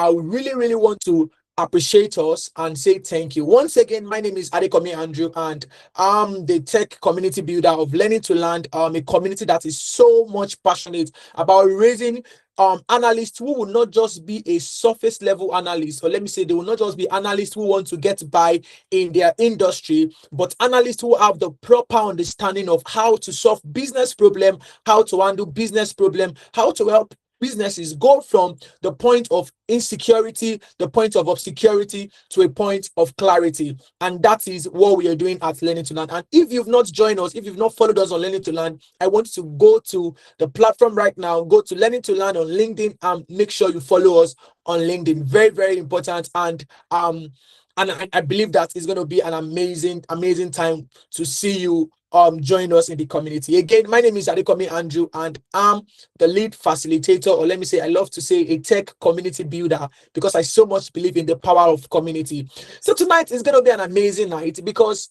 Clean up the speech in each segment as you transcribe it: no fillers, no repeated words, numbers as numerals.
I really want to appreciate us and say thank you. Once again, my name is Adekomi Andrew, and I'm the tech community builder of Learning to Land, a community that is so much passionate about raising analysts who will not just be a surface level analyst, or let me say, they will not just be analysts who want to get by in their industry, but analysts who have the proper understanding of how to solve business problem, how to handle business problem, how to help businesses go from the point of insecurity, the point of obscurity, to a point of clarity. And that is what we are doing at Learning to Learn. And if you've not joined us, if you've not followed us on Learning to Learn, I want you to go to the platform right now, go to Learning to Learn on LinkedIn, and make sure you follow us on LinkedIn. Very important. And I believe that it's going to be an amazing time to see you join us in the community. Again, my name is Adekomi Andrew, and I'm the lead facilitator, or let me say, I love to say a tech community builder, because I so much believe in the power of community. So tonight is going to be an amazing night, because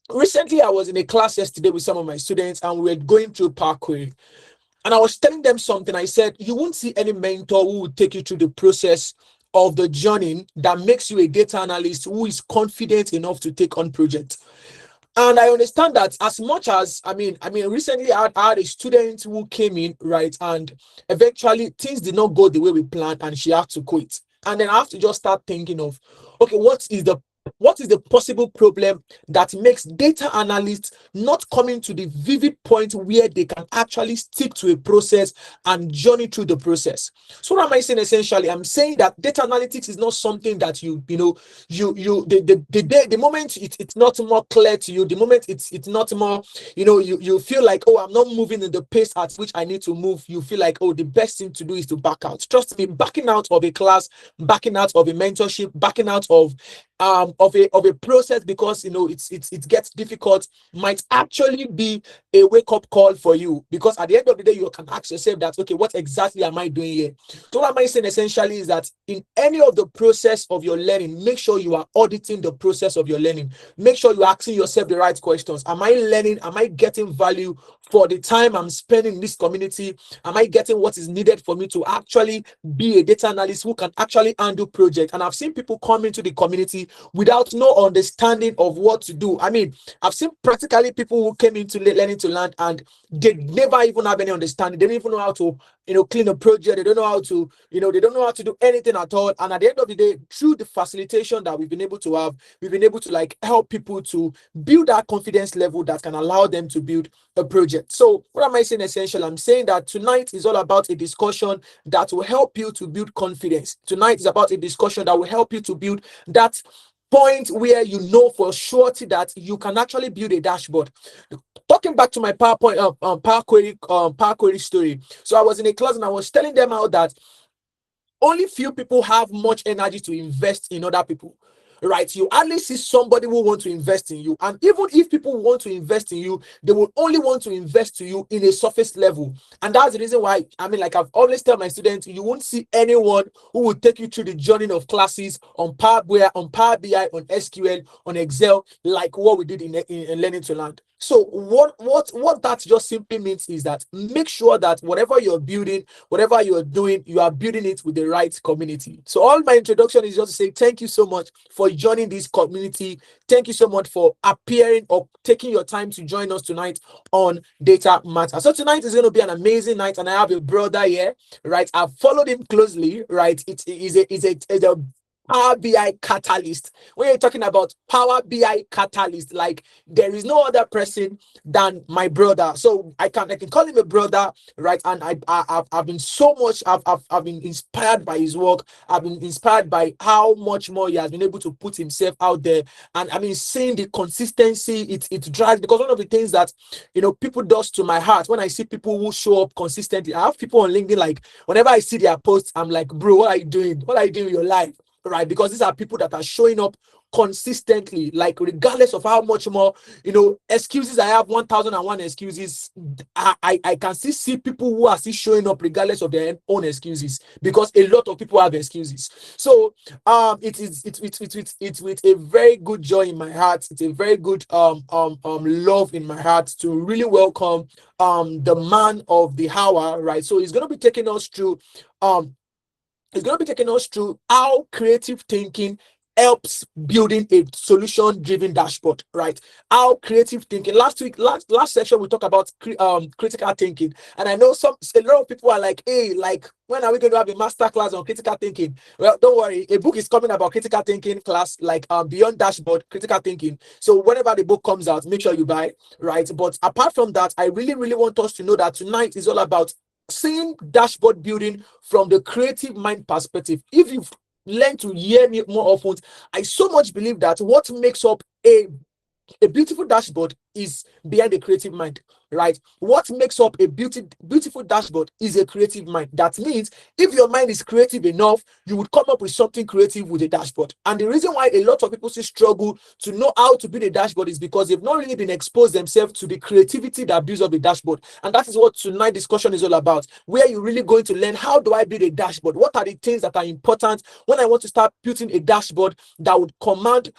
recently I was in a class yesterday with some of my students, and we were going through Power Query. And I was telling them something. I said, you won't see any mentor who will take you through the process of the journey that makes you a data analyst who is confident enough to take on projects. And I understand that, as much as recently I had a student who came in, right, and eventually things did not go the way we planned, and she had to quit. And then I have to just start thinking of, okay, what is the possible problem that makes data analysts not coming to the vivid point where they can actually stick to a process and journey through the process? So what am I saying? Essentially, I'm saying that data analytics is not something that the moment it's not more clear to you, the moment it's not more, you feel like, oh, I'm not moving in the pace at which I need to move, you feel like, oh, the best thing to do is to back out. Trust me, backing out of a class, backing out of a mentorship, backing out of a process because it gets difficult might actually be a wake-up call for you, because at the end of the day you can ask yourself that, okay, what exactly am I doing here? So what am I saying essentially is that in any of the process of your learning, make sure you are auditing the process of your learning. Make sure you're asking yourself the right questions. Am I learning? Am I getting value for the time I'm spending in this community? Am I getting what is needed for me to actually be a data analyst who can actually handle projects? And I've seen people come into the community without no understanding of what to do. I mean, I've seen practically people who came into Learning to Learn and they never even have any understanding. They don't even know how to, clean a project. They don't know how to, they don't know how to do anything at all. And at the end of the day, through the facilitation that we've been able to have, we've been able to like help people to build that confidence level that can allow them to build a project. So what am I saying essentially? I'm saying that tonight is all about a discussion that will help you to build confidence. Tonight is about a discussion that will help you to build that point where you know for surety that you can actually build a dashboard. Talking back to my Power Query story. So I was in a class and I was telling them how that only few people have much energy to invest in other people. Right, you hardly see somebody who want to invest in you, and even if people want to invest in you, they will only want to invest to you in a surface level. And that's the reason why, like I've always tell my students, you won't see anyone who will take you through the journey of classes on Power BI, on SQL, on Excel, like what we did in Learning to Learn. So what that just simply means is that make sure that whatever you're building, whatever you're doing, you are building it with the right community. So all my introduction is just to say thank you so much for joining this community. Thank you so much for appearing or taking your time to join us tonight on Data Matter. So tonight is going to be an amazing night, and I have a brother here, right? I've followed him closely, right? It is a Power BI catalyst. When you're talking about Power BI catalyst, like there is no other person than my brother. So I can call him a brother, right? And I've been so much, I've been inspired by his work. I've been inspired by how much more he has been able to put himself out there. And seeing the consistency, it drives, because one of the things that people does to my heart when I see people who show up consistently. I have people on LinkedIn, like whenever I see their posts, I'm like, bro, what are you doing? What are you doing in your life? Right, because these are people that are showing up consistently, like regardless of how much more excuses I have, 1001 excuses, I can still see people who are still showing up regardless of their own excuses, because a lot of people have excuses. So it's with a very good joy in my heart, it's a very good love in my heart to really welcome the man of the hour, right? So he's going to be taking us through It's going to be taking us through how creative thinking helps building a solution driven dashboard, right? How creative thinking, last section we talked about critical thinking, and I know a lot of people are like, hey, like, when are we going to have a master class on critical thinking? Well, don't worry, a book is coming about critical thinking class, like beyond dashboard critical thinking. So whenever the book comes out, make sure you buy, right? But apart from that, I really want us to know that tonight is all about seeing dashboard building from the creative mind perspective. If you've learned to hear me more often, I so much believe that what makes up a beautiful dashboard is behind a creative mind, right? What makes up a beautiful dashboard is a creative mind. That means if your mind is creative enough, you would come up with something creative with a dashboard. And the reason why a lot of people still struggle to know how to build a dashboard is because they've not really been exposed themselves to the creativity that builds up a dashboard. And that is what tonight's discussion is all about, where you're really going to learn, how do I build a dashboard? What are the things that are important when I want to start building a dashboard that would command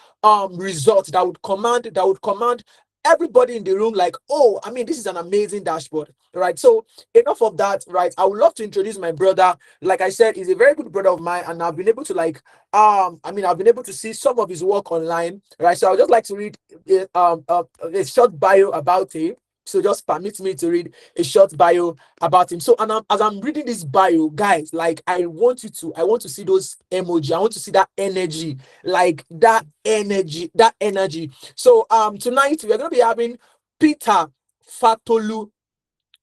results, that would command everybody in the room, like, oh, I mean, this is an amazing dashboard, right? So enough of that, right? I would love to introduce my brother. Like I said, he's a very good brother of mine, and I've been able to I've been able to see some of his work online, right? So I would just like to read a short bio about him. So just permit me to read a short bio about him. So, and as I'm reading this bio, guys, like, I want to see those emoji. I want to see that energy, like that energy. So tonight we're going to be having Peter Fatolu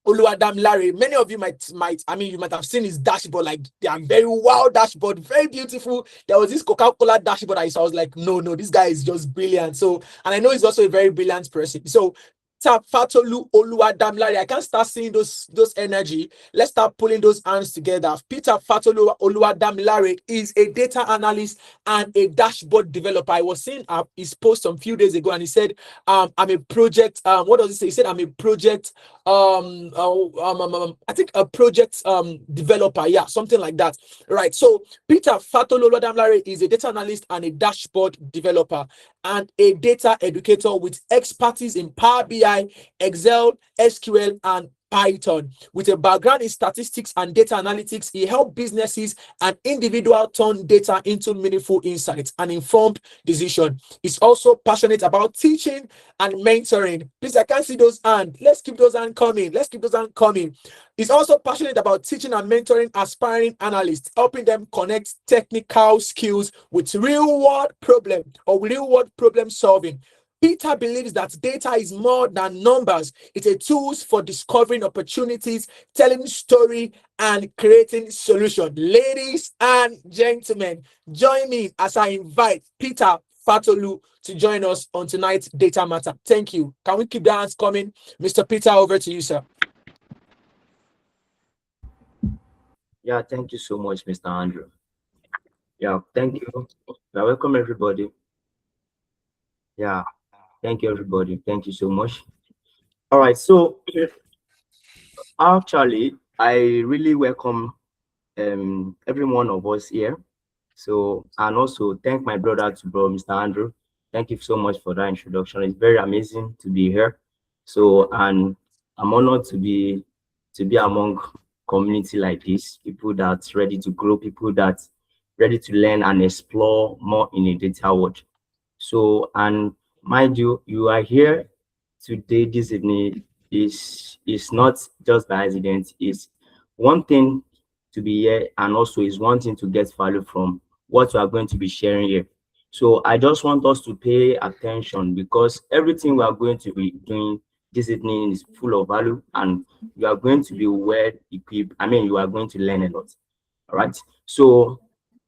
Oluwadamilare. Many of you you might have seen his dashboard. Like, they are very wow dashboard, very beautiful. There was this Coca-Cola dashboard I saw. I was like, no, this guy is just brilliant. So, and I know he's also a very brilliant person. So Fatolu Oluwadamilare, I can't start seeing those energy. Let's start pulling those hands together. Peter Fatolu Oluwadamilare is a data analyst and a dashboard developer. I was seeing his post some few days ago, and he said, I'm a project, what does he say? He said, I'm a project I think a project developer, yeah, something like that, right? So Peter Fatolo Lodamlare is a data analyst and a dashboard developer and a data educator with expertise in Power BI, Excel, SQL, and Python. With a background in statistics and data analytics, he helped businesses and individuals turn data into meaningful insights and informed decision. He's also passionate about teaching and mentoring. Please, I can't see those hands. Let's keep those hands coming. He's also passionate about teaching and mentoring aspiring analysts, helping them connect technical skills with real-world problem solving. Peter believes that data is more than numbers. It's a tool for discovering opportunities, telling story, and creating solutions. Ladies and gentlemen, join me as I invite Peter Fatolu to join us on tonight's Data Matter. Thank you. Can we keep the hands coming? Mr. Peter, over to you, sir. Yeah, thank you so much, Mr. Andrew. Yeah, thank you. Yeah, welcome, everybody. Yeah, thank you, everybody. Thank you so much. All right, so actually, I really welcome every one of us here. So, and also thank my brother to bro, Mr. Andrew. Thank you so much for that introduction. It's very amazing to be here. So, and I'm honored to be among community like this, people that's ready to grow, people that's ready to learn and explore more in a data world. So, and mind you, you are here today, this evening is not just by accident. It's one thing to be here, and also is one thing to get value from what we are going to be sharing here. So I just want us to pay attention because everything we are going to be doing this evening is full of value, and you are going to be well equipped. I mean, you are going to learn a lot. All right. So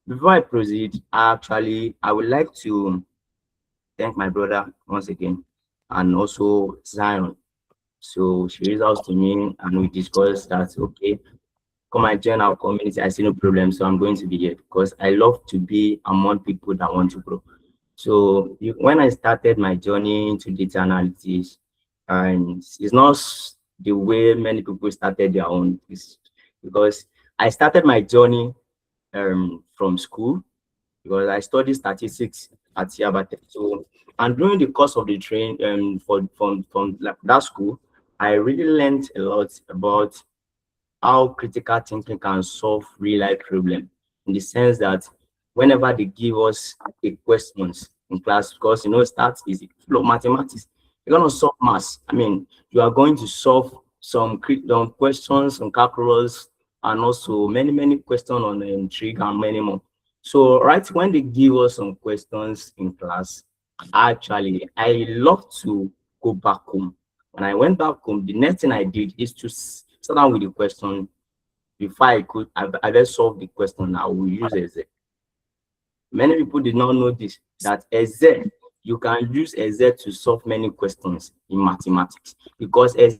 before I proceed, I would like to thank my brother once again, and also Zion. So she reached out to me and we discussed that, okay, come and join our community. I see no problem. So I'm going to be here because I love to be among people that want to grow. So when I started my journey into data analytics, and it's not the way many people started their own, it's because I started my journey from school because I studied statistics at Yabate. So, and during the course of the train, from like that school, I really learned a lot about how critical thinking can solve real life problems. in the sense that whenever they give us a questions in class, because stats is full of mathematics. You're gonna solve maths. I mean, you are going to solve some questions on calculus and also many questions on trig and many more. So right when they give us some questions in class, actually I love to go back home. When I went back home, the next thing I did is to sit down with the question. Before I just solve the question, I will use Excel. Many people did not know this, that Excel, you can use Excel to solve many questions in mathematics, because Excel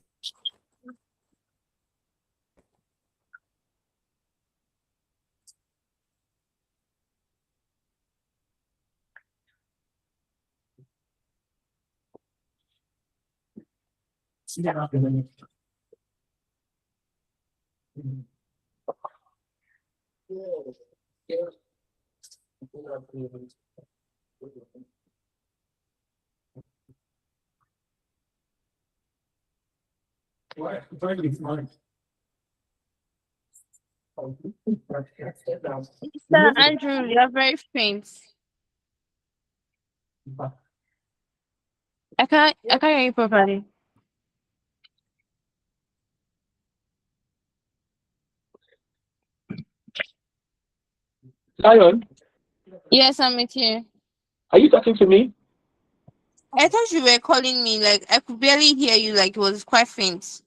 Mr. Andrew, you're very faint. I can't hear you properly. Lion, Yes, I'm with you. are you talking to me? I thought you were calling me, like I could barely hear you, like it was quite faint.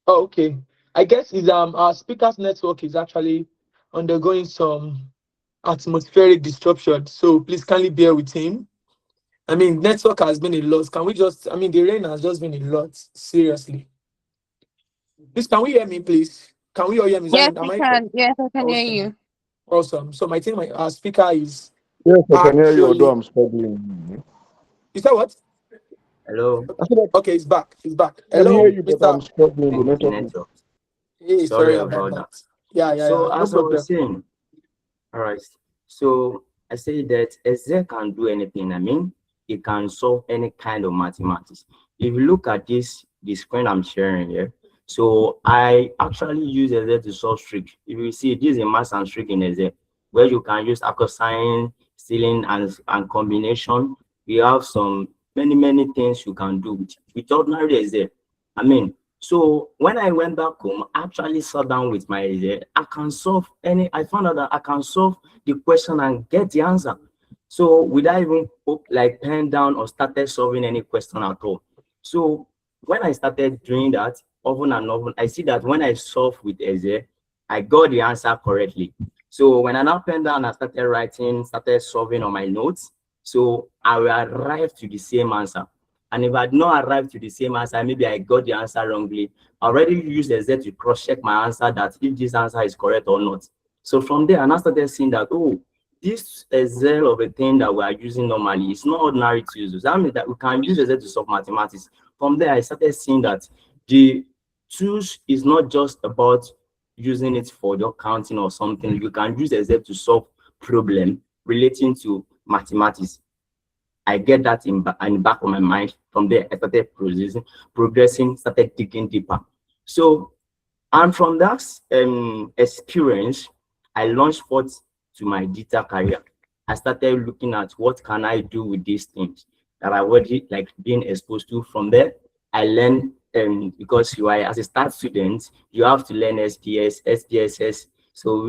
Oh, okay. I guess is our speakers network is actually undergoing some atmospheric disruption. So please kindly bear with him. I mean, network has been a lot. Can we just, I mean, the rain has just been a lot. Seriously. Please, can we hear me, please? Can we all hear me? Yes, Am we I can. Yes, I can hear awesome? you. Awesome. So my team, our speaker is Yes, I can hear you, although actually. I'm struggling. Is that what? hello, I said Okay, it's back. It's back. I can hear Hello, you, but Mister. I'm struggling. The think it's the network is. network. Hey, Sorry sorry about about that. that. Yeah. So No as I problem. was saying, all right. So I say that Excel can do anything. I mean, it can solve any kind of mathematics. If you look at the screen I'm sharing here, so I actually use Excel to solve trig. If you see, this is a math and trig in Excel, where you can use cosine, ceiling, and combination. We have some many things you can do with ordinary Excel. I mean, so when I went back home, I actually sat down with my I can solve any. I found out that I can solve the question and get the answer. So without even like pen down or started solving any question at all. So when I started doing that often and often, I see that when I solve with Eze, I got the answer correctly. So when I now pen down, I started writing, started solving on my notes. So I will arrive to the same answer. And if I had not arrived to the same answer, maybe I got the answer wrongly. I already used Excel to cross-check my answer that if this answer is correct or not. So from there, I now started seeing that, oh, this Excel of a thing that we are using normally is not ordinary to use. That means that we can use Excel to solve mathematics. From there, I started seeing that the tools is not just about using it for your counting or something. You can use Excel to solve problem relating to mathematics. I get that in the back of my mind. From there, I started progressing, started digging deeper. So, and from that experience, I launched forth to my digital career. I started looking at what can I do with these things that I already like being exposed to. From there, I learned because you are as a start student, you have to learn SPS, SPSS. So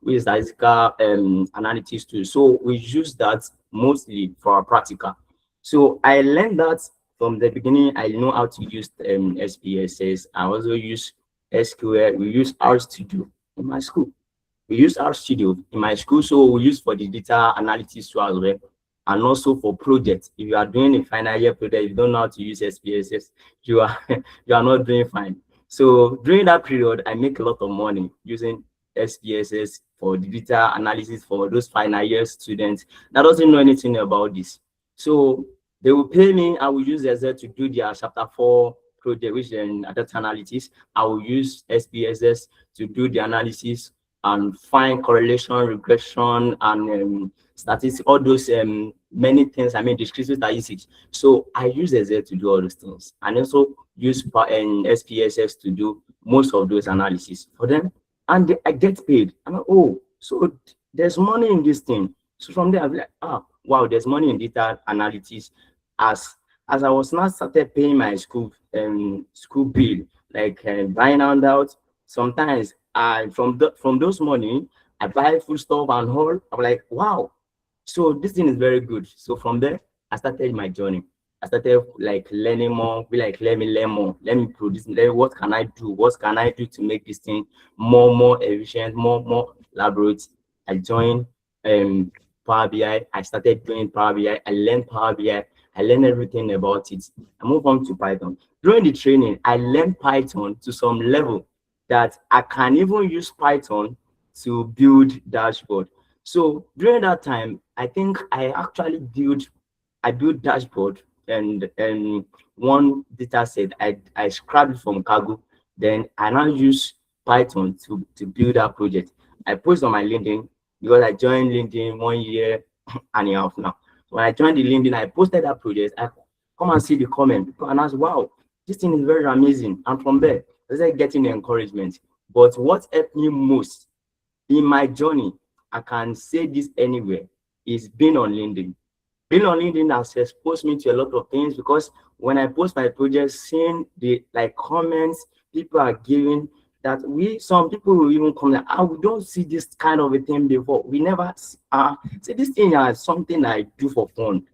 with statistical analytics too. So we use that mostly for our practical. So I learned that from the beginning. I know how to use SPSS. I also use SQL. We use R Studio in my school. We use R Studio in my school, so we use for the data analytics too as well, and also for projects. If you are doing a final year project, you don't know how to use SPSS, you are you are not doing fine. So during that period, I make a lot of money using SPSS for the data analysis for those final year students that doesn't know anything about this. So they will pay me. I will use Excel to do their chapter 4 project, which is data analytics. I will use SPSS to do the analysis and find correlation, regression, and statistics, all those many things. I mean, descriptive statistics. So I use Excel to do all those things, and also use SPSS to do most of those analysis for them, and I get paid. I'm like, oh, So there's money in this thing. So from there, I'll be like, wow, there's money in data analytics. As as I was now started paying my school bill, like buying handouts. Sometimes I from those money, I buy food stuff and all. I'm like, wow, so this thing is very good. So from there, I started my journey. I started like learning more. Be like, let me learn more. Let me produce. What can I do? What can I do to make this thing more efficient, more elaborate? I joined um Power BI. I started doing Power BI. I learned Power BI. I learned everything about it. I moved on to Python. During the training, I learned Python to some level that I can even use Python to build dashboard. So during that time, I think I built dashboard and one data set. I scrapped it from Cargo. Then I now use Python to build that project. I post on my LinkedIn because I joined LinkedIn 1 year and a half now. When I joined the LinkedIn, I posted that project. I come and see the comment people and ask, wow, this thing is very amazing. And from there, I started getting the encouragement. But what helped me most in my journey, I can say this anywhere, is being on LinkedIn. Being on LinkedIn has exposed me to a lot of things because when I post my projects, seeing the like comments people are giving, that some people will even come like, we don't see this kind of a thing before. We never see this thing as something I do for fun.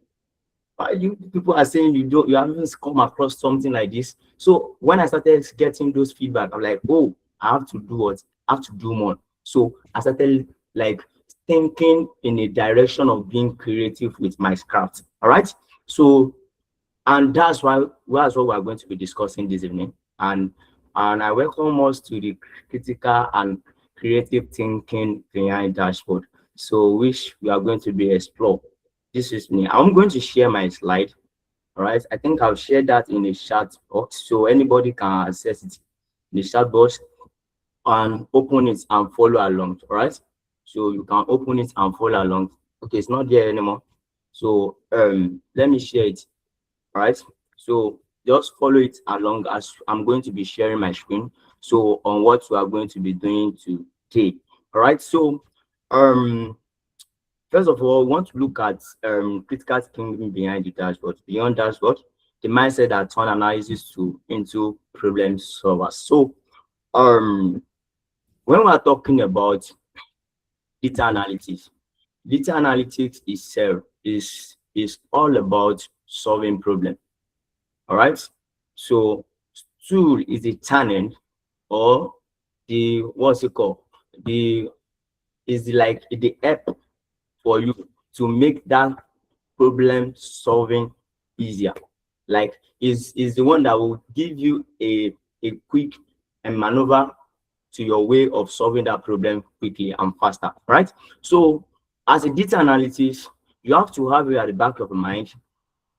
You people are saying you haven't come across something like this. So when I started getting those feedback, I'm like, oh, I have to do what? I have to do more. So I started like thinking in a direction of being creative with my craft. All right. So and that's what we're going to be discussing this evening. And I welcome us to the critical and creative thinking behind dashboard. So which we are going to be explore. This is me. I'm going to share my slide. All right. I think I'll share that in the chat box so anybody can access it in the chat box and open it and follow along. All right. So you can open it and follow along. Okay, it's not there anymore. So let me share it. All right. So just follow it along as I'm going to be sharing my screen. So on what we are going to be doing today. All right. So first of all, we want to look at critical thinking behind the dashboard. Beyond dashboard, the mindset that turn analysis into problem solvers. So when we're talking about data analytics, data analytics itself is all about solving problem. All right. So tool is the channel or the what's it called? The is like the app for you to make that problem solving easier. Like is the one that will give you a quick and maneuver to your way of solving that problem quickly and faster, right? So as a data analyst, you have to have it at the back of your mind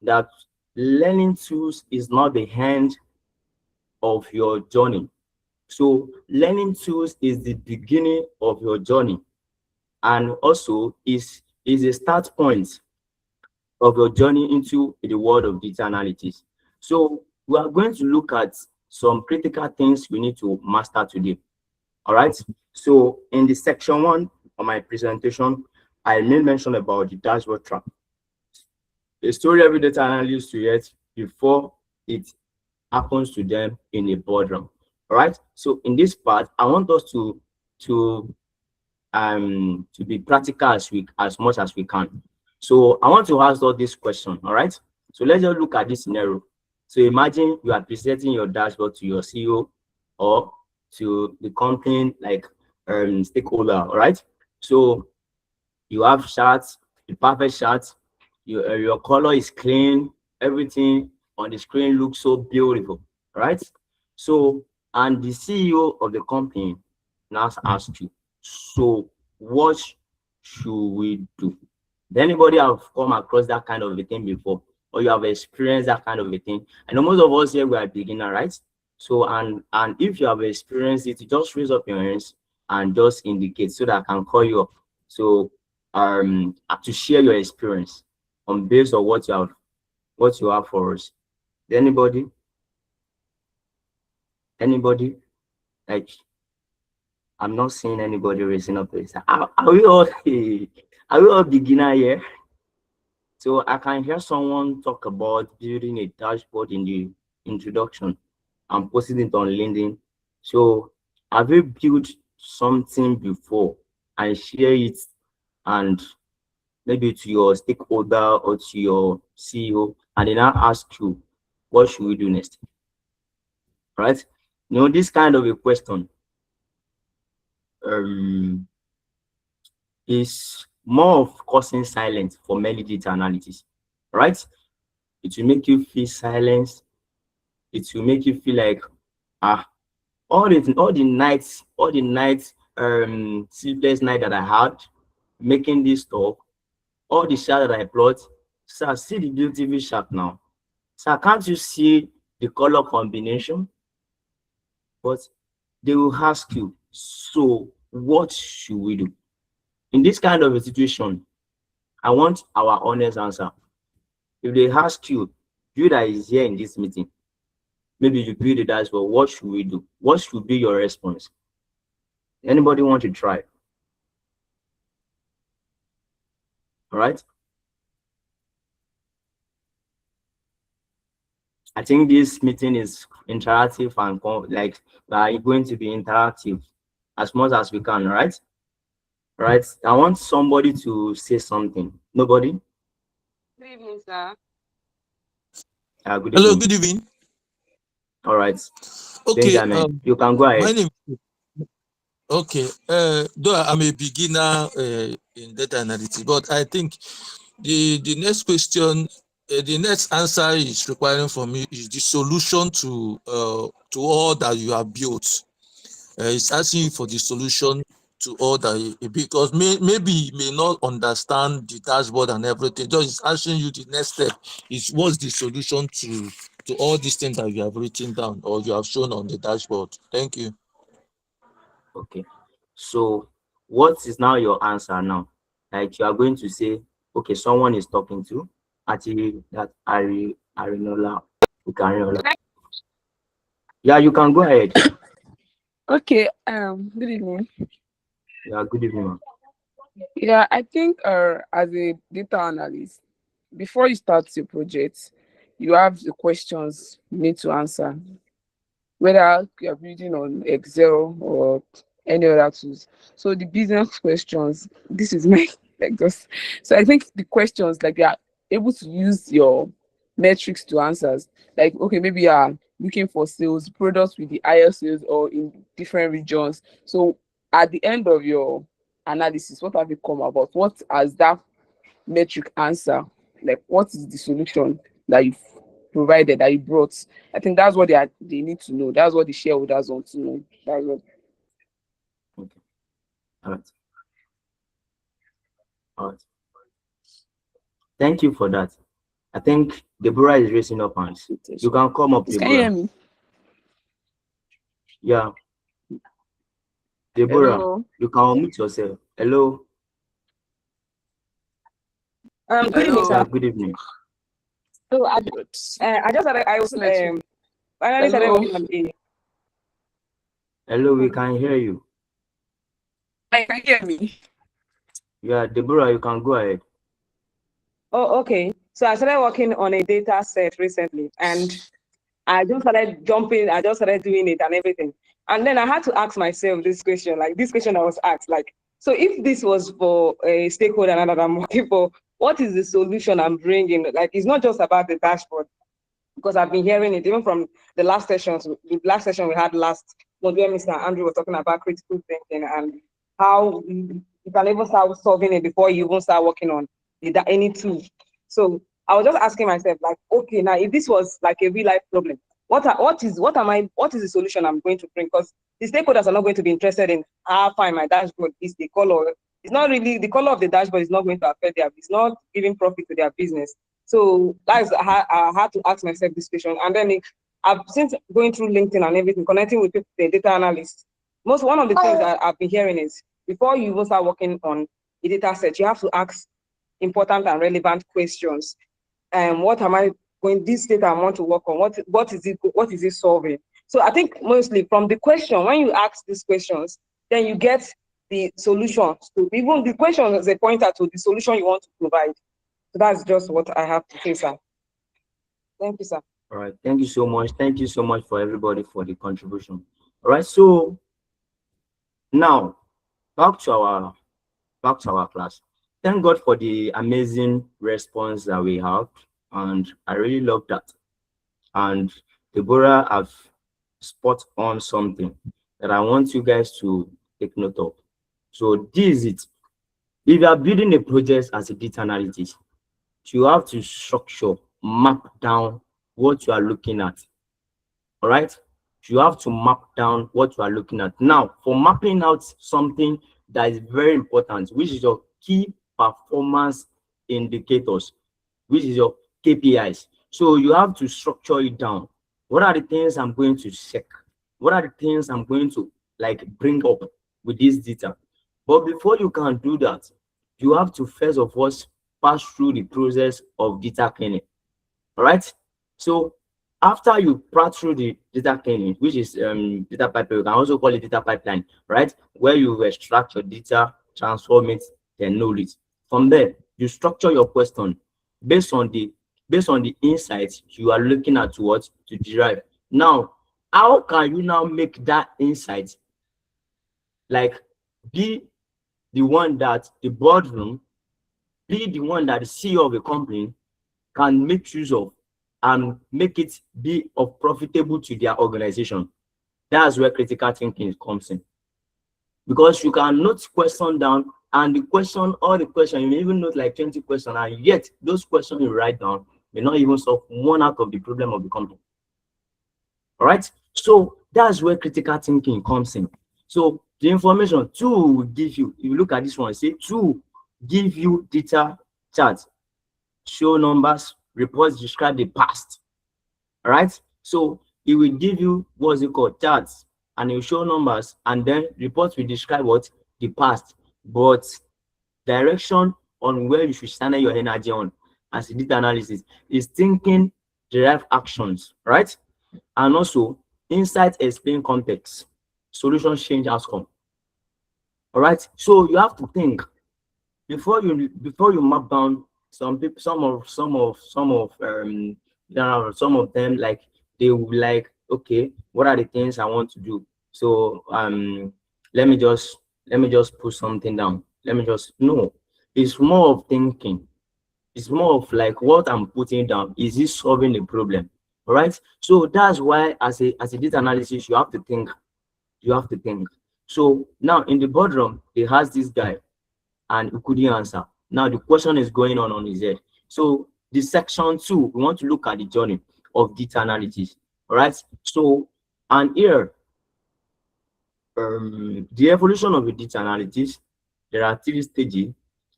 that learning tools is not the end of your journey. So learning tools is the beginning of your journey and also is a start point of your journey into the world of data analytics. So we are going to look at some critical things we need to master today. All right. So in the section 1 of my presentation, I made mention about the dashboard trap. A story every data analyst to get before it happens to them in a boardroom. All right. So in this part, I want us to be practical as much as we can. So I want to ask all this question. All right. So let's just look at this scenario. So imagine you are presenting your dashboard to your CEO or to the company like stakeholder. All right. So you have charts, the perfect charts. Your color is clean. Everything on the screen looks so beautiful. Right. So and the CEO of the company now asks you, so what should we do? Did anybody have come across that kind of a thing before, or you have experienced that kind of a thing? I know most of us here we are beginner, right? So and if you have experienced it, you just raise up your hands and just indicate so that I can call you up. So to share your experience on based on what you have for us. Anybody? Like I'm not seeing anybody raising up this. Are we all are we all beginner here? So I can hear someone talk about building a dashboard in the introduction and posting it on LinkedIn. So have you built something before and share it, and maybe to your stakeholder or to your CEO, and then I ask you, what should we do next? Right? This kind of a question um is more of causing silence for many data analytics, right? It will make you feel silence. It will make you feel like all the nights, sleepless night that I had making this talk, all the shot that I plot. Sir, see the beautiful shot now. Sir, can't you see the color combination? But they will ask you, so what should we do? In this kind of a situation, I want our honest answer. If they ask you, you that is here in this meeting, maybe you build the dashboard, what should we do? What should be your response? Anybody want to try? All right. I think this meeting is interactive and like going to be interactive as much as we can, right? Right. I want somebody to say something. Nobody? Good evening, sir. Good Hello, evening. good evening. All right. Okay, Benjamin, you can go my ahead. name. Okay, though I'm a beginner in data analytics, but I think the next question, the next answer is requiring from me is the solution to all that you have built. It's asking you for the solution to all that because maybe you may not understand the dashboard and everything. Just asking you the next step is what's the solution to all these things that you have written down or you have shown on the dashboard. Thank you. Okay. So what is now your answer now? Like you are going to say, okay, someone is talking to actually that Arinola. Yeah, you can go ahead. Okay, good evening. Yeah, good evening, ma'am. Yeah, I think as a data analyst, before you start your project, you have the questions you need to answer, whether you're building on Excel or any other tools. So the business questions, this is my like this. So I think the questions like you are able to use your metrics to answers. Like okay, maybe you are looking for sales products with the higher sales or in different regions. So at the end of your analysis, what have you come about? What has that metric answer? Like what is the solution that you provided that you brought? I think that's what they need to know. That's what the shareholders want to know. That's what. Okay. All right. All right. Thank you for that. I think Deborah is raising up hands. You can come up, Please, can you hear Deborah. me? Yeah, Deborah, Hello. you can unmute yourself. Hello. Good evening, Yeah, sir. Hello. good evening. So I Good. just started, I was finally started Hello. working on a. Hello, we can hear you. Can you hear me? Yeah, Deborah, you can go ahead. Oh, okay. So I started working on a data set recently, and I just started jumping. I just started doing it and everything, and then I had to ask myself this question, like this question I was asked, like, so if this was for a stakeholder that I'm working for, what is the solution I'm bringing? Like, it's not just about the dashboard. Because I've been hearing it even from the last session we had last month where Mr. Andrew was talking about critical thinking and how you can even start solving it before you even start working on any tool. So I was just asking myself, like, okay, now if this was like a real life problem, what is the solution I'm going to bring? Because the stakeholders are not going to be interested in how fine my dashboard is, the color. It's not really the color of the dashboard is not going to affect it's not giving profit to their business. So that's I had to ask myself this question, and then I've since going through LinkedIn and everything, connecting with people, the data analysts. One of the things that I've been hearing is before you even start working on a data set, you have to ask important and relevant questions. What am I going? This data I want to work on. What is it? What is it solving? So I think mostly from the question when you ask these questions, then you get the solution. So even the question is a pointer to the solution you want to provide. So that's just what I have to say, sir. Thank you, sir. All right. Thank you so much. Thank you so much for everybody for the contribution. All right. So now back to our class. Thank God for the amazing response that we have, and I really love that. And Deborah have spot on something that I want you guys to take note of. So this is it. If you are building a project as a data analyst, you have to structure, map down what you are looking at. All right. You have to map down what you are looking at. Now, for mapping out something that is very important, which is your key performance indicators, which is your KPIs. So you have to structure it down. What are the things I'm going to check? What are the things I'm going to like bring up with this data? But before you can do that, you have to first of all pass through the process of data cleaning. All right. So after you pass through the data cleaning, which is data pipeline, you can also call it data pipeline, right? Where you extract your data, transform it, then know it. From there, you structure your question based on the insights you are looking at what to derive. Now, how can you now make that insight like be the one that the boardroom, be the one that the CEO of a company can make use of and make it be of profitable to their organization? That's where critical thinking comes in. Because you can note question down, and the question, all the question, you may even note like 20 questions, and yet those questions you write down may not even solve one out of the problem of the company. All right. So that's where critical thinking comes in. So the information two will give you, if you look at this one, say two give you data charts, show numbers, reports describe the past. All right. So it will give you what's it called, charts, and it will show numbers, and then reports will describe what the past, but direction on where you should channel your energy on as a data analysis is thinking, derive actions, right? And also insight explain context, solutions change outcome. All right. So you have to think before you map down. Some people, some of them, like they will like, okay, what are the things I want to do? So let me just put something down. Let me just no. It's more of thinking. It's more of like what I'm putting down. Is this solving the problem? All right. So that's why as a data analysis, you have to think. You have to think. So now in the boardroom, they has this guy and he couldn't answer. Now the question is going on his head. So the section 2, we want to look at the journey of data analysis. All right. So and here, the evolution of a data analysis, there are 3 stages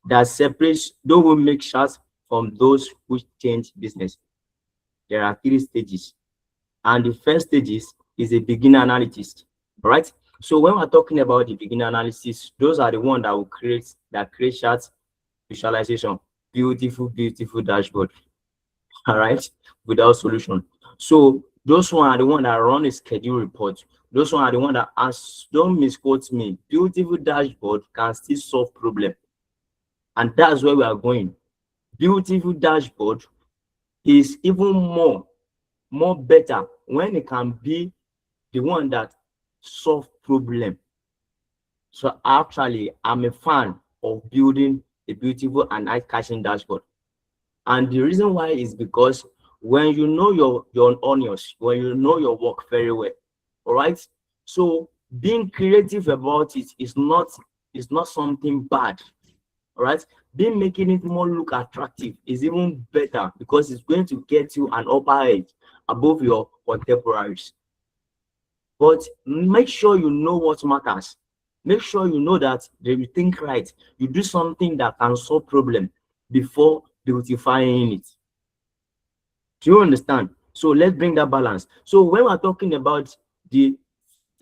that separates those who make charts from those who change business. There are 3 stages, and the first stage is a beginner analysis. All right. So when we're talking about the beginner analysis, those are the ones that will create charts, visualization, beautiful dashboard. All right, without solution. So those one are the one that run a schedule report. Those one are the one that don't misquote me. Beautiful dashboard can still solve problem, and that's where we are going. Beautiful dashboard is even more better when it can be the one that solve problem. So actually, I'm a fan of building a beautiful and eye-catching dashboard. And the reason why is because when you know your onions, when you know your work very well, all right. So being creative about it is not something bad. All right. Being making it more look attractive is even better because it's going to get you an upper edge above your contemporaries. But make sure you know what matters. Make sure you know that you think right. You do something that can solve problem before beautifying it. Do you understand? So let's bring that balance. So when we're talking about the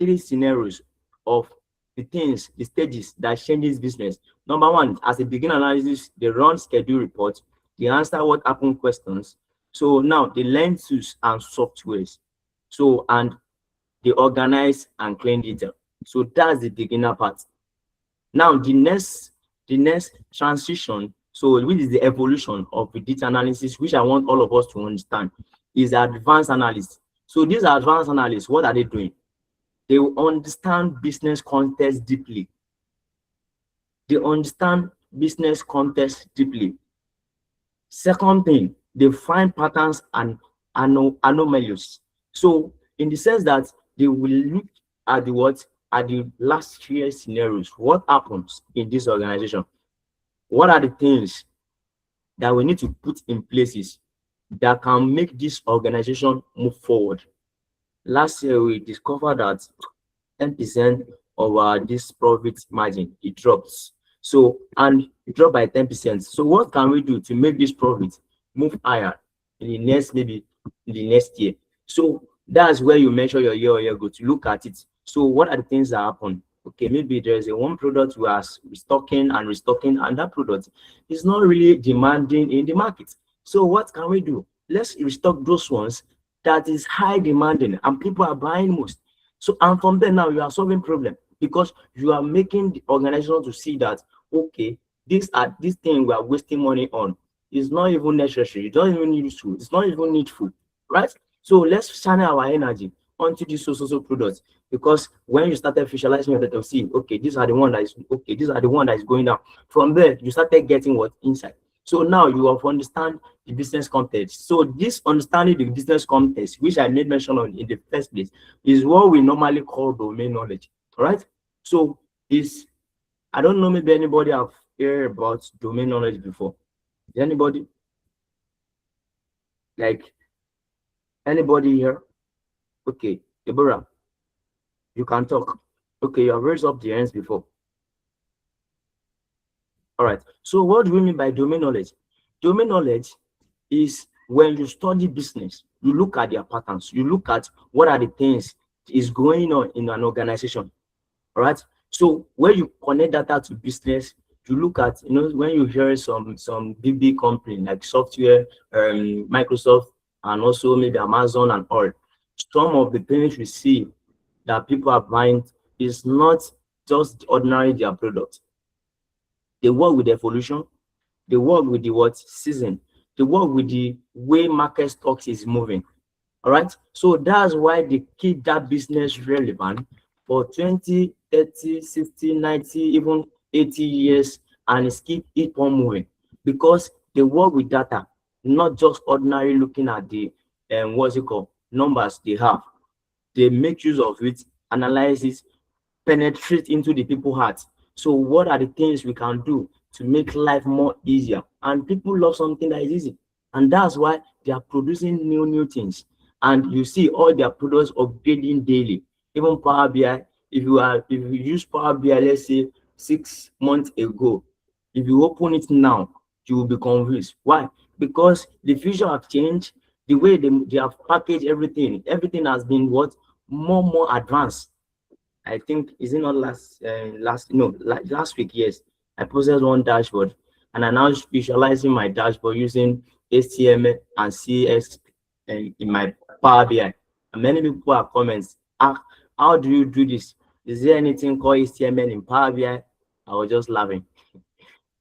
3 scenarios of the things, the stages that change this business. Number 1, as a beginner analysis, they run schedule reports, they answer what happened questions. So now they learn tools and softwares. So and they organize and clean data. So that's the beginner part. Now the next transition, so which is the evolution of the data analysis, which I want all of us to understand, is advanced analysis. So these advanced analysts, what are they doing? They will understand business context deeply. They understand business context deeply. Second thing, they find patterns and anomalies. So in the sense that they will look at the what at the last year scenarios. What happens in this organization? What are the things that we need to put in places that can make this organization move forward? Last year we discovered that 10% of this profit margin, it drops. So, and it dropped by 10%. So what can we do to make this profit move higher in the next, maybe in the next year? So that's where you measure your year go to look at it. So what are the things that happen? Okay, maybe there's a one product we are restocking, and that product is not really demanding in the market. So what can we do? Let's restock those ones that is high demanding and people are buying most. So, and from there now you are solving problem because you are making the organization to see that, okay, this thing we are wasting money on is not even necessary. It's not even useful. It's not even needful, right? So let's channel our energy onto this so products, because when you started visualizing your data, see, okay, these are the one that is okay. These are the one that is going down. From there, you started getting what insight. So now you have understand the business context. So this understanding the business context, which I made mention on in the first place, is what we normally call domain knowledge. All right. So is I don't know, maybe anybody have heard about domain knowledge before? Is anybody? Like anybody here? Okay, Deborah, you can talk. Okay, you have raised up the hands before. All right. So what do we mean by domain knowledge? Domain knowledge is when you study business, you look at their patterns, you look at what are the things is going on in an organization. All right. So when you connect data to business, you look at, when you hear some big company like software, Microsoft, and also maybe Amazon and all, some of the things we see that people are buying is not just ordinary their product. They work with evolution, they work with the what season, they work with the way market stocks is moving. All right. So that's why they keep that business relevant for 20, 30, 60, 90, even 80 years, and it's keep it on moving because they work with data, not just ordinary looking at the what's it called numbers they have. They make use of it, analyze it, penetrate into the people's hearts. So what are the things we can do to make life more easier? And people love something that is easy. And that's why they are producing new things. And you see all their products upgrading daily. Even Power BI, if you use Power BI, let's say 6 months ago, if you open it now, you will be convinced. Why? Because the future have changed, the way they have packaged everything. Everything has been what more advanced. I think is it not last week? Yes, I posted one dashboard, and I now visualizing my dashboard using HTML and CS in my Power BI. And many people have comments. How do you do this? Is there anything called HTML in Power BI? I was just laughing.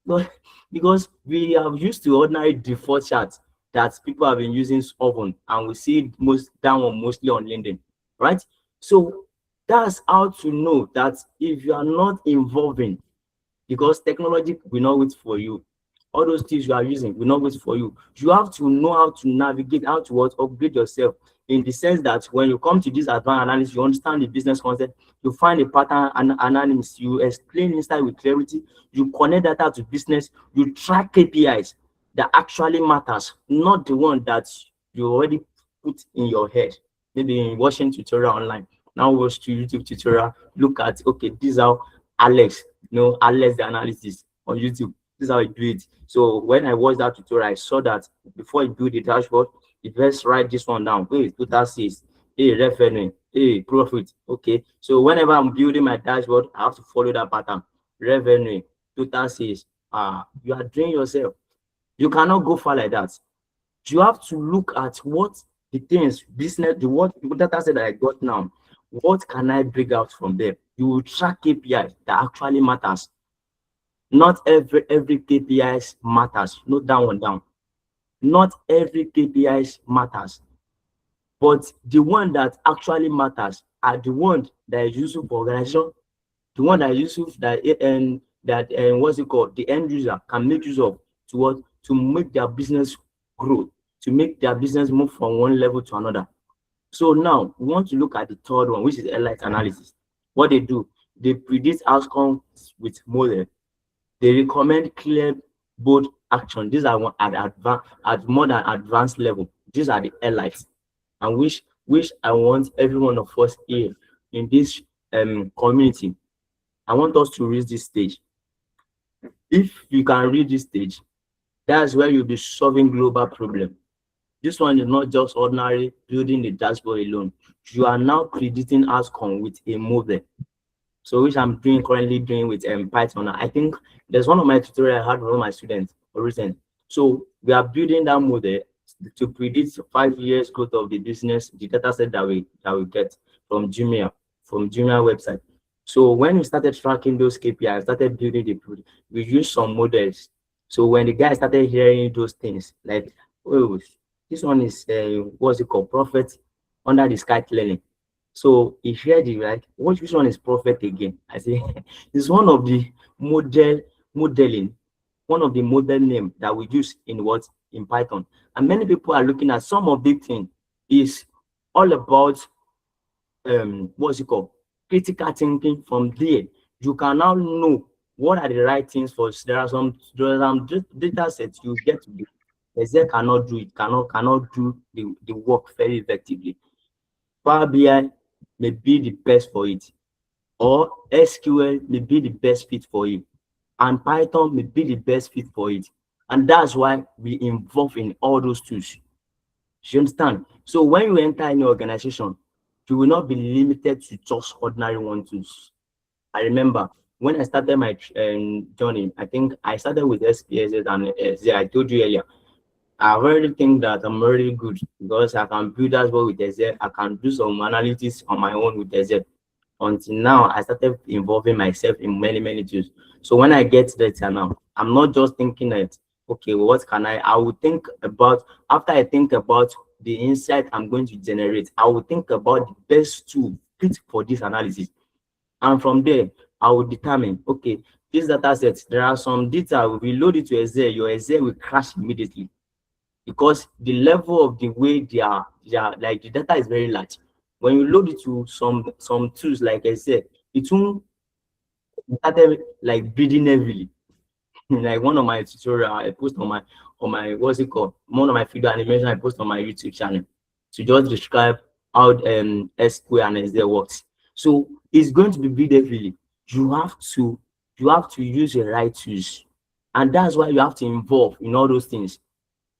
But because we have used to ordinary default charts that people have been using often, and we see it mostly on LinkedIn, right? So that's how to know that if you are not involving, because technology will not wait for you. All those things you are using will not wait for you. You have to know how to navigate, how to upgrade yourself in the sense that when you come to this advanced analysis, you understand the business concept, you find a pattern and analysis, you explain inside with clarity, you connect data to business, you track KPIs that actually matters, not the one that you already put in your head. Maybe in watching tutorial online. Now watch to YouTube tutorial, look at, okay, this is how Alex the analysis on YouTube. This is how I do it. So when I watched that tutorial, I saw that before you build the dashboard, you first write this one down. Hey, total sales, hey, revenue, hey, profit. Okay. So whenever I'm building my dashboard, I have to follow that pattern. Revenue, total sales. You are doing yourself. You cannot go far like that. You have to look at what the things, business, the what data set that I got now. What can I bring out from there? You will track KPIs that actually matters. Not every KPIs matters. Note that one down. Not every KPIs matters, but the one that actually matters are the one that is useful for organization, the one that is useful that and that what's it called, the end user can make use of to what, to make their business grow, to make their business move from one level to another. So now we want to look at the third one, which is elite analysis. What they do, they predict outcomes with model. They recommend clear, bold action. These are one at more than advanced level. These are the elites, and which I want every one of us here in this community. I want us to reach this stage. If you can reach this stage, that's where you'll be solving global problem. This one is not just ordinary building the dashboard alone. You are now predicting outcome with a model. So which I'm currently doing with Python. I think there's one of my tutorial I had with one of my students recent. So we are building that model to predict 5 years growth of the business, the data set that we get from Jumia website. So when we started tracking those KPIs, started building the product, we used some models. So when the guy started hearing those things, like, oh, this one is what's it called, Prophet under the sky learning. So he shared it, right? Which one is Prophet again? I say it's one of the modeling, one of the model name that we use in Python. And many people are looking at some of the thing is all about what's it called, critical thinking. From there you can now know what are the right things for. There are some data sets you get to do Excel cannot do it, cannot do the work very effectively. Power BI may be the best for it, or SQL may be the best fit for it, and Python may be the best fit for it. And that's why we involve in all those tools. You understand? So when you enter any organization, you will not be limited to just ordinary one tools. I remember when I started my journey, I think I started with SPSS and SZ. I told you earlier, I already think that I'm really good because I can build as well with Excel. I can do some analytics on my own with Excel. Until now, I started involving myself in many tools. So when I get data now, I'm not just thinking that, okay, well, what can I will think about, after I think about the insight I'm going to generate, I will think about the best tool fit for this analysis. And from there, I will determine, okay, this data set, there are some data, we load it to Excel, your Excel will crash immediately, because the level of the way they are like, the data is very large. When you load it to some tools like I said, it won't start like bleeding heavily. Like one of my tutorial I post on my what's it called, one of my video animation I post on my YouTube channel to just describe how SQL and SD works. So it's going to be bleed heavily. You have to use the right tools, and that's why you have to involve in all those things.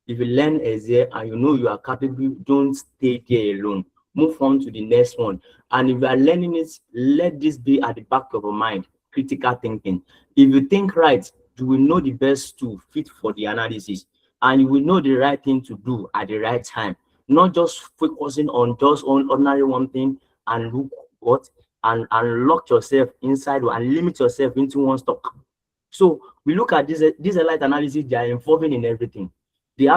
If you learn Excel and you know you are capable, don't stay there alone. Move on to the next one. And if you are learning it, let this be at the back of your mind. Critical thinking. If you think right, you will know the best tool fit for the analysis, and you will know the right thing to do at the right time. Not just focusing on just on ordinary one thing and look what and lock yourself inside and limit yourself into one stock. So we look at this elite analysis, they are involving in everything. They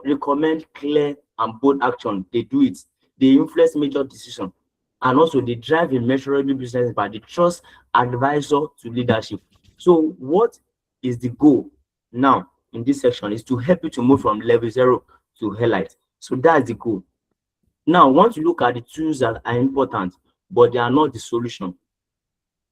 recommend clear and bold action. They do it. They influence major decision, and also they drive a measurable business by the trust advisor to leadership. So what is the goal now in this section is to help you to move from level 0 to elite. So that's the goal. Now, once you look at the tools that are important, but they are not the solution.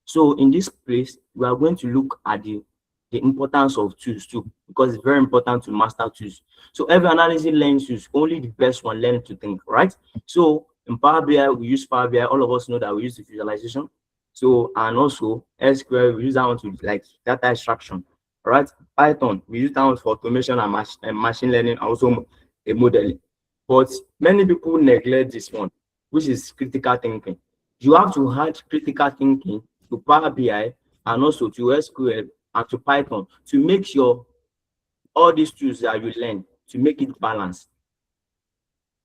So in this place, we are going to look at the importance of tools too, because it's very important to master tools. So every analysis learns tools, only the best one learn to think, right? So in Power BI, we use Power BI. All of us know that we use the visualization. So, and also SQL, we use that one to like data extraction, right? Python, we use that one for automation and machine learning, also a modeling. But many people neglect this one, which is critical thinking. You have to add critical thinking to Power BI and also to SQL and to Python to make sure all these tools that you learn to make it balanced.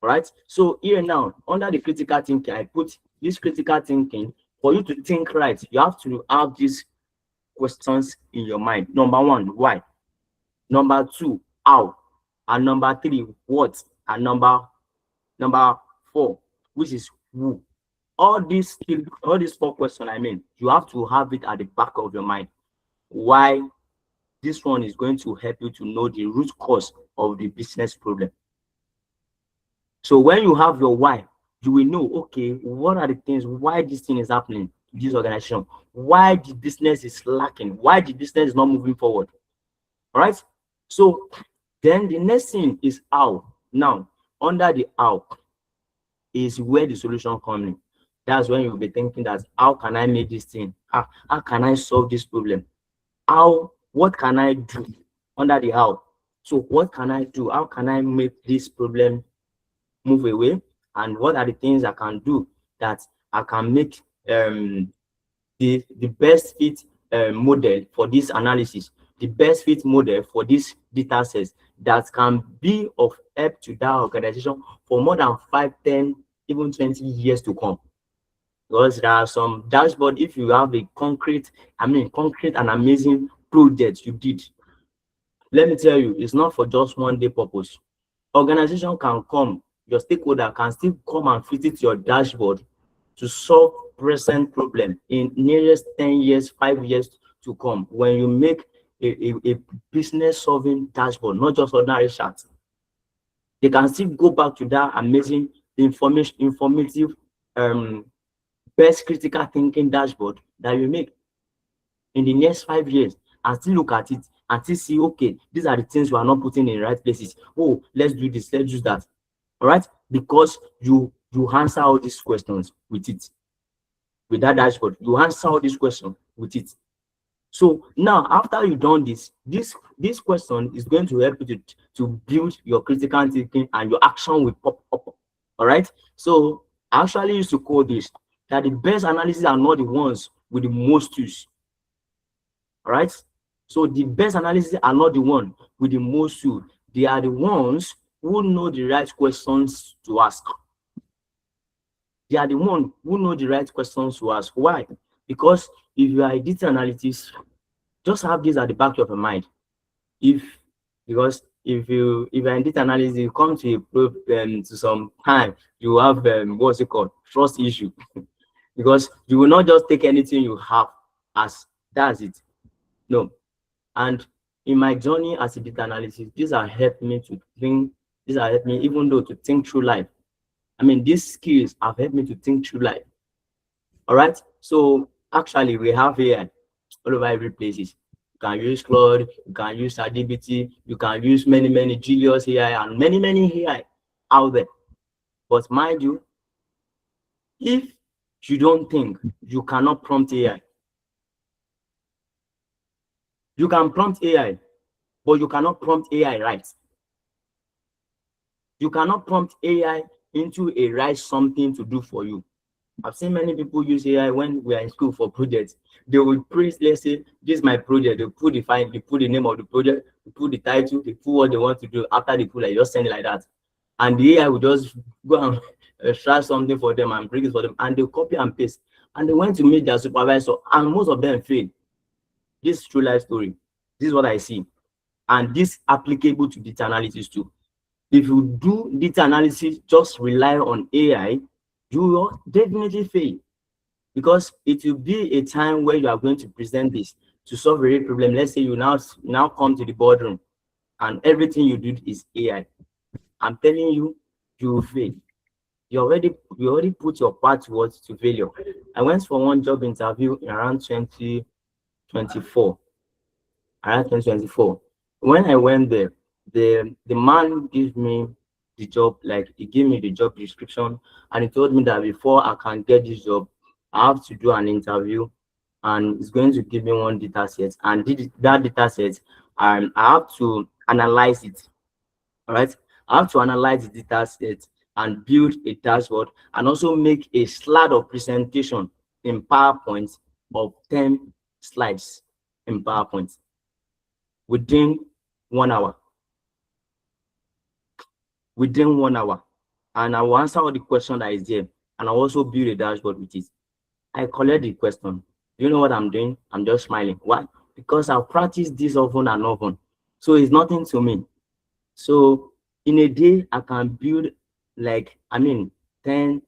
Right? So here now, under the critical thinking, I put this critical thinking, for you to think right, you have to have these questions in your mind. Number one, why? Number two, how? And number three, what? And number four, which is who. All these four questions, I mean, you have to have it at the back of your mind. Why? This one is going to help you to know the root cause of the business problem. So when you have your why, you will know, okay, what are the things, why this thing is happening to this organization? Why the business is lacking? Why the business is not moving forward? All right. So then the next thing is how. Now, under the how is where the solution comes in. That's when you'll be thinking that how can I make this thing? How can I solve this problem? What can I do under the how? So what can I do? How can I make this problem move away? And what are the things I can do that I can make the best fit model for this analysis, the best fit model for this data sets that can be of help to that organization for more than 5, 10, even 20 years to come. Because there are some dashboard, if you have a concrete and amazing project you did, let me tell you, it's not for just one day purpose. Organization can come, your stakeholder can still come and visit your dashboard to solve present problem in nearest 10 years, 5 years to come. When you make a business solving dashboard, not just ordinary chart, they can still go back to that amazing informative best critical thinking dashboard that you make in the next 5 years and still look at it and still see, okay, these are the things we are not putting in the right places. Oh, let's do this, let's do that. All right, because you answer all these questions with it. With that dashboard, you answer all these questions with it. So now, after you've done this question is going to help you to build your critical thinking, and your action will pop up. All right. So I actually used to call this that the best analysis are not the ones with the most tools. All right. So the best analysis are not the one with the most tools. They are the ones who know the right questions to ask. They are the one who know the right questions to ask. Why? Because if you are a data analyst, just have this at the back of your mind. Because if you're in data analysis, you come to some time, you have what's it called, trust issue. Because you will not just take anything you have as that's it. No. And in my journey as a data analyst, these are helped me to think. These are helped me even though to think through life. I mean, these skills have helped me to think through life. All right. So actually, we have AI all over every places. You can use Claude, you can use ChatGPT, you can use many Julius AI and many AI out there. But mind you, if you don't think, you cannot prompt AI. You can prompt AI, but you cannot prompt AI right. You cannot prompt AI into a right something to do for you. I've seen many people use AI when we are in school for projects. They will praise, let's say, this is my project. They put the file, they put the name of the project, they put the title, they put what they want to do. After they put, like, just send it like that. And the AI will just go and extract something for them and bring it for them. And they'll copy and paste. And they went to meet their supervisor, and most of them failed. This is true life story. This is what I see. And this applicable to data analysis too. If you do data analysis, just rely on AI, you will definitely fail, because it will be a time where you are going to present this to solve a real problem. Let's say you now come to the boardroom and everything you do is AI. I'm telling you, you will fail. You already put your part towards to failure. I went for one job interview in around 2024. Around 2024. When I went there, the man gave me the job, like he gave me the job description, and he told me that before I can get this job, I have to do an interview, and he's going to give me one data set, and that data set, I have to analyze it. All right, I have to analyze the data set and build a dashboard, and also make a slide of presentation in PowerPoint of 10 slides in PowerPoint within 1 hour. Within 1 hour. And I will answer all the questions that is there. and I also build a dashboard with it. I collect the question. You know what I'm doing? I'm just smiling. Why? Because I've practiced this often and often. So it's nothing to me. So in a day, I can build like, 10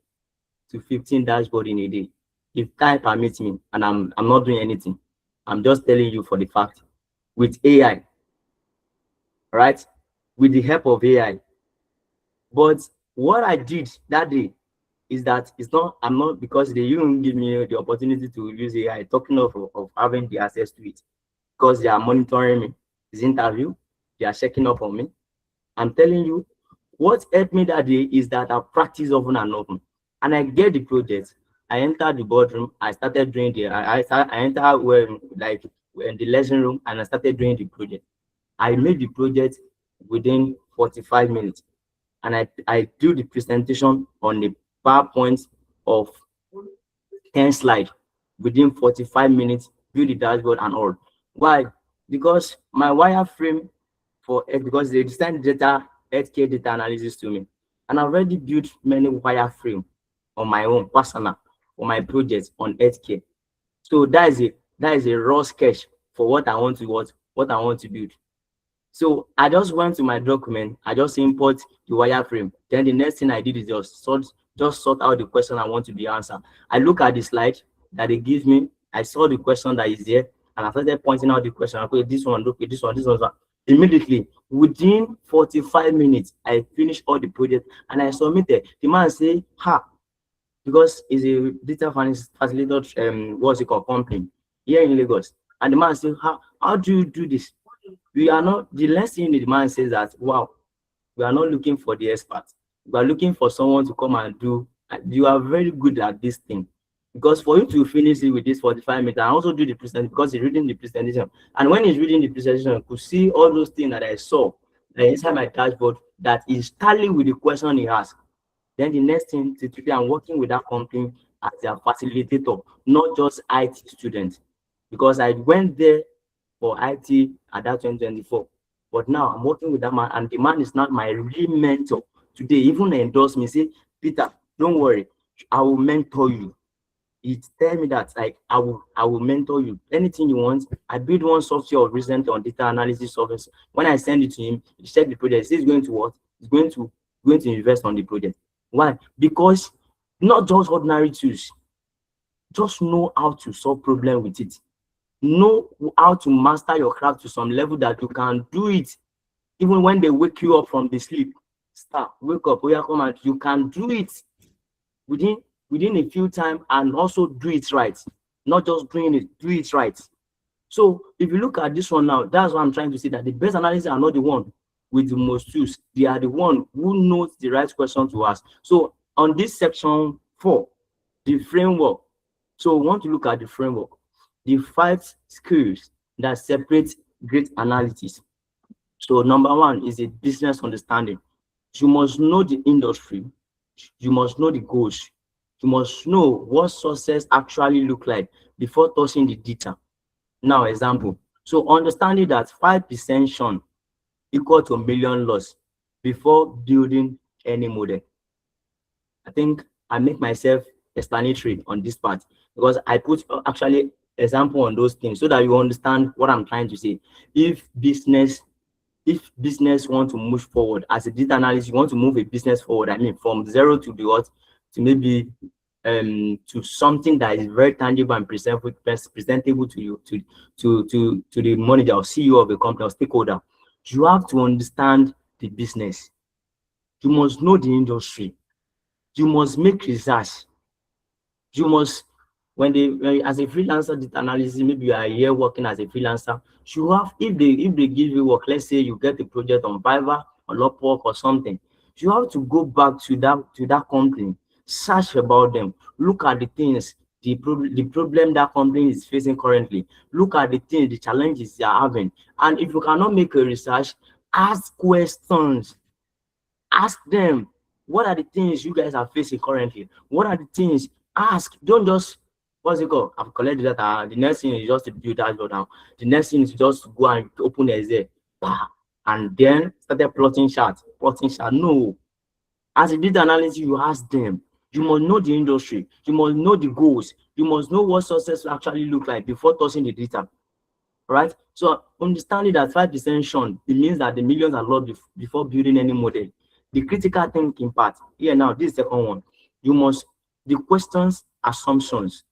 to 15 dashboard in a day. If time permits me and I'm not doing anything, I'm just telling you for the fact with AI, right? With the help of AI. But what I did that day is that I'm not, because they didn't give me the opportunity to use AI, talking of having the access to it, because they are monitoring me, this interview, they are checking up on me. I'm telling you, what helped me that day is that I practice often and often. And I get the project. I entered the boardroom. I started doing I entered like in the lesson room, and I started doing the project. I made the project within 45 minutes. And I do the presentation on the PowerPoint of 10 slides within 45 minutes, build the dashboard and all. Why? Because my wireframe because they send data, healthcare data analysis to me. And I've already built many wireframe on my own personal for my projects on healthcare. So that is a raw sketch for what I want to what I want to build. So I just went to my document, I just import the wireframe. Then the next thing I did is just sort out the question I want to be answered. I look at the slide that they give me, I saw the question that is there, and I started pointing out the question. Okay, this one, okay, this one, this one. Immediately, within 45 minutes, I finished all the project and I submitted. The man say, ha, because it's a data facilitator, what's it called, company here in Lagos. And the man said, how do you do this? We are not, the last thing the man says that, wow, we are not looking for the expert. We are looking for someone to come and do. You are very good at this thing. Because for you to finish it with this 45 minutes, and also do the presentation, because he's reading the presentation. And when he's reading the presentation, you could see all those things that I saw inside my dashboard that is tallying with the question he asked. Then the next thing, today I'm working with that company as their facilitator, not just IT students. Because I went there for IT at that 2024. But now I'm working with that man, and the man is not my real mentor. Today, even endorsed me, say, Peter, don't worry, I will mentor you. He tell me that like I will mentor you. Anything you want. I build one software of recent on data analysis service. When I send it to him, he check the project. He's going to what? He's going to invest on the project. Why? Because not just ordinary tools. Just know how to solve problem with it. Know how to master your craft to some level that you can do it even when they wake you up from the sleep. Start, wake up, come and you can do it within a few time, and also do it right. Not just doing it, do it right. So if you look at this one now, that's what I'm trying to say, that the best analysts are not the one with the most tools. They are the one who knows the right question to ask. So on this section 4, the framework. So we want to look at the framework, the 5 skills that separate great analysis. So number 1 is a business understanding. You must know the industry. You must know the goals. You must know what success actually look like before touching the data. Now, example. So understanding that 5% churn equal to a million loss before building any model. I think I make myself explanatory on this part, because I put actually example on those things so that you understand what I'm trying to say. If business want to move forward as a data analyst, you want to move a business forward, from zero to the what, to maybe to something that is very tangible and presentable to you, to the manager or CEO of a company or stakeholder. You have to understand the business. You must know the industry. You must make research. You must, when as a freelancer data analysis, maybe you are here working as a freelancer, you have, if they give you work, let's say you get a project on Fiverr or Upwork or something, you have to go back to that company, search about them, look at the things, the problem that company is facing currently, look at the things, the challenges they are having. And if you cannot make a research, ask questions. Ask them, what are the things you guys are facing currently? What are the things? Ask. Don't just, what's it called? I've collected data. The next thing is just to build dashboard now. The next thing is just to go and open Excel, and then started plotting chart. No. As a data analyst, you ask them, You must know the industry. You must know the goals. You must know what success actually look like before touching the data. Right? So understanding that 5% shown, it means that the millions are lost before building any model. The critical thinking part, here now, this second one, you must, the questions, assumptions.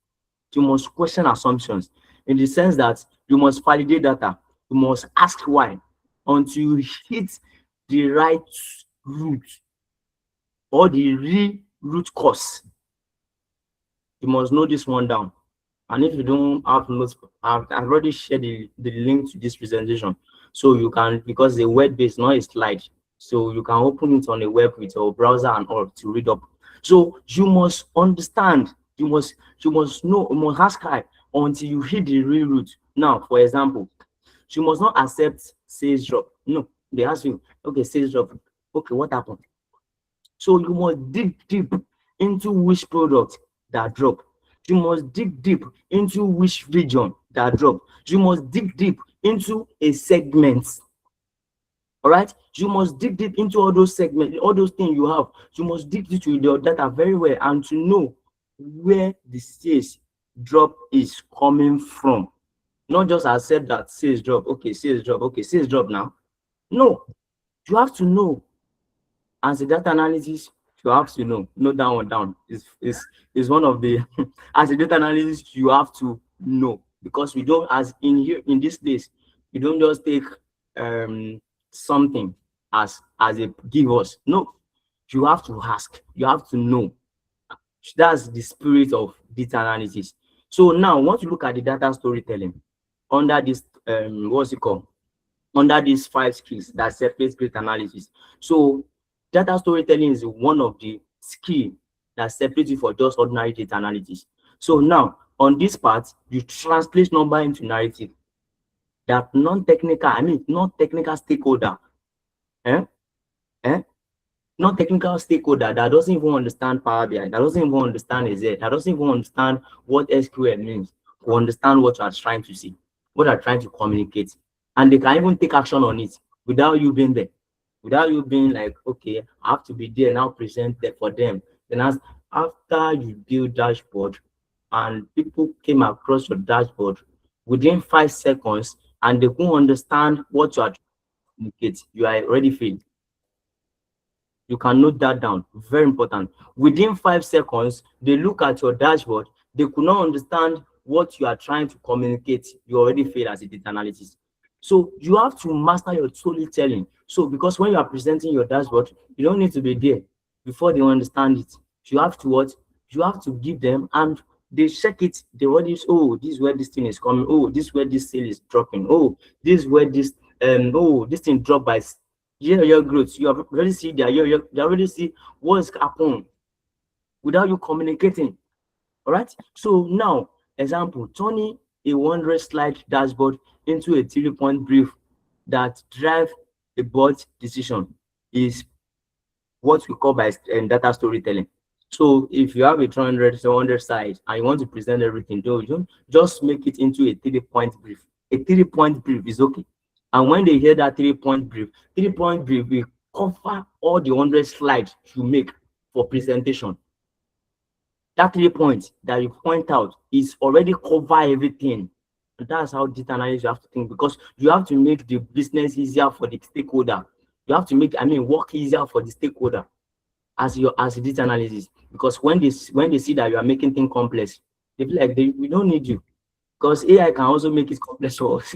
You must question assumptions in the sense that you must validate data. You must ask why until you hit the right root or the real root cause. You must know this one down. And if you don't have notes, I've already shared the link to this presentation. So you can, because the web based, not a slide. So you can open it on a web with your browser and all to read up. So you must understand, you must know, you must ask high until you hit the real root. Now, for example, you must not accept sales drop. No, they ask you, okay, sales drop. Okay, what happened? So you must dig deep into which product that drop. You must dig deep into which region that drop. You must dig deep into a segment. All right. You must dig deep into all those segments, all those things you have. You must dig into your data very well and to know where the sales drop is coming from. Not just accept that sales drop. Okay, sales drop. Okay, sales drop now. No, you have to know. As a data analysis, you have to know that one down is one of the as a data analyst, you have to know, because we don't, as in here in this place, you don't just take something as a give us. No, you have to ask, you have to know. That's the spirit of data analysis. So now once you look at the data storytelling under this what's it called, under these 5 skills that separate great analysis. So data storytelling is one of the skill that separates you for just ordinary data analysis. So now on this part, you translate number into narrative that non-technical stakeholder, eh, eh, non-technical stakeholder that doesn't even understand Power BI, that doesn't even understand Excel, that doesn't even understand what SQL means, to understand what you are trying to see, what you are trying to communicate, and they can even take action on it without you being there, without you being like, okay, I have to be there now, present that for them. Then after you build dashboard and people came across your dashboard within 5 seconds and they couldn't understand what you are trying to communicate, you are already failed. You can note that down. Very important. Within 5 seconds, they look at your dashboard. They could not understand what you are trying to communicate. You already failed as a data analyst. So you have to master your storytelling. So because when you are presenting your dashboard, you don't need to be there before they understand it. You have to what? You have to give them, and they check it. They already, oh, this is where this thing is coming. Oh, this is where this sale is dropping. Oh, this is where this oh, this thing dropped by year growth. You have already see their you already see what's happening without you communicating. All right. So now, example, turning a 100 slide dashboard into a 3-point brief that drive a board decision is what we call by data storytelling. So if you have a 200 slides and you want to present everything, don't just make it into a 3-point brief. A 3-point brief is okay. And when they hear that 3-point brief, 3-point brief will cover all the 100 slides you make for presentation. That 3 points that you point out is already cover everything. And that's how data analysis you have to think, because you have to make the business easier for the stakeholder. You have to make, work easier for the stakeholder as a data analysis. Because when they see that you are making things complex, they feel like we don't need you. Because AI can also make it complex for us.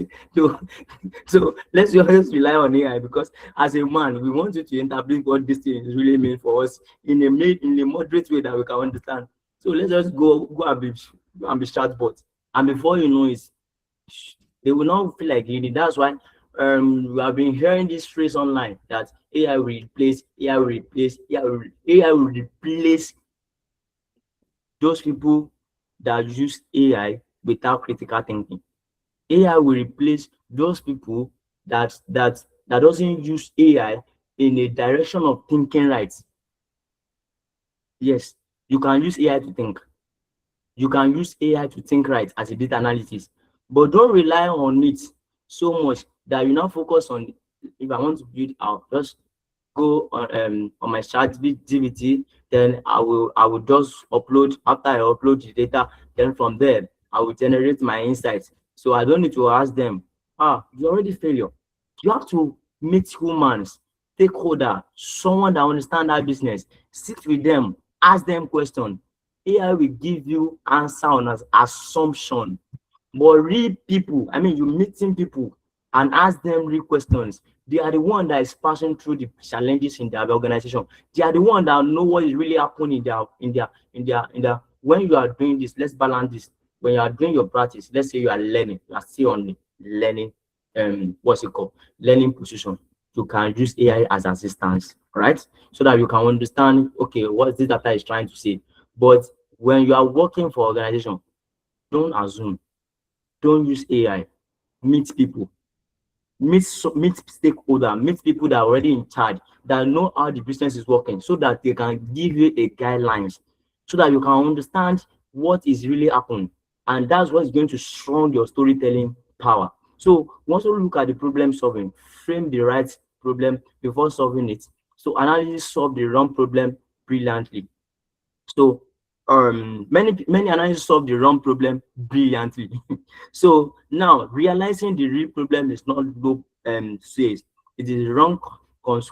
So let's just rely on AI, because as a man, we want you to interpret what this thing is really mean for us in a moderate way that we can understand. So let's just go and be chatbot. And before you know it, they will not feel like reading. That's why we have been hearing this phrase online that AI will replace those people that use AI without critical thinking. AI will replace those people that doesn't use AI in a direction of thinking right. Yes, you can use AI to think. You can use AI to think right as a data analysis, but don't rely on it so much that you now focus on, if I want to build out, just go on my chat GPT, Then I will just upload. After I upload the data, then from there I will generate my insights. So I don't need to ask them, you already failure. You have to meet humans, stakeholder, someone that understand that business, sit with them, ask them question. AI will give you answer on as assumption. But real people, I mean, you meeting people and ask them real questions. They are the one that is passing through the challenges in their organization. They are the one that know what is really happening in their. When you are doing this, let's balance this. When you are doing your practice, let's say you are learning, you are still on the learning, what's it called, learning position. You can use AI as assistance, right? So that you can understand, okay, what this data is trying to say. But when you are working for organization, don't assume, don't use AI. Meet people, meet stakeholder, meet people that are already in charge, that know how the business is working, so that they can give you a guidelines, so that you can understand what is really happening. And that's what's going to strong your storytelling power. So once you look at the problem solving, frame the right problem before solving it. So analysis solve the wrong problem brilliantly. So many analysts solve the wrong problem brilliantly. So now realizing the real problem is not low sales, it is wrong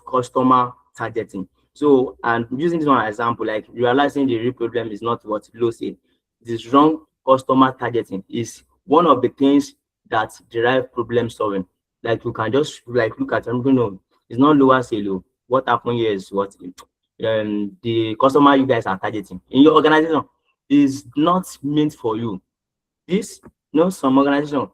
customer targeting. So, and using this one example, like realizing the real problem is not what low sales, it is wrong customer targeting is one of the things that derive problem solving. Like you can just like look at, it's not lower sale. Oh. What happened here is what the customer you guys are targeting in your organization is not meant for you. This, some organization,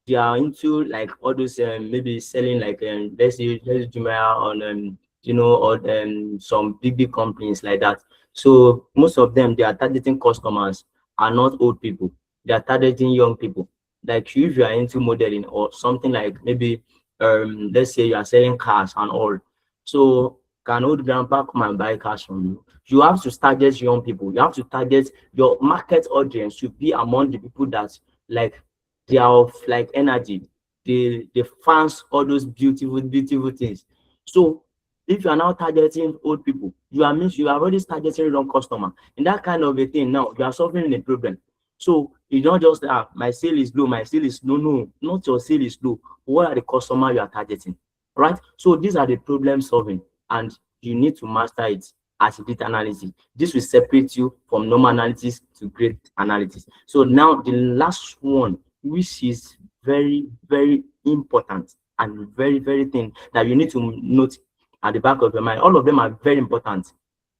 they are into like all those maybe selling like let's say Jumia on or some big companies like that. So most of them, they are targeting customers are not old people. They are targeting young people. Like if you are into modeling or something, like maybe let's say you are selling cars and all. So can old grandpa come and buy cars from you? You have to target young people. You have to target your market audience to be among the people that like they are of like energy. They fans all those beautiful things. So if you are now targeting old people, you are already targeting wrong customer. In that kind of a thing now, you are solving a problem. So it's not just that my sale is low, my sale is no, not your sale is low. What are the customer you are targeting? Right? So these are the problem solving, and you need to master it as a data analysis. This will separate you from normal analysis to great analysis. So now the last one, which is very, very important and very, very thing that you need to note at the back of your mind. All of them are very important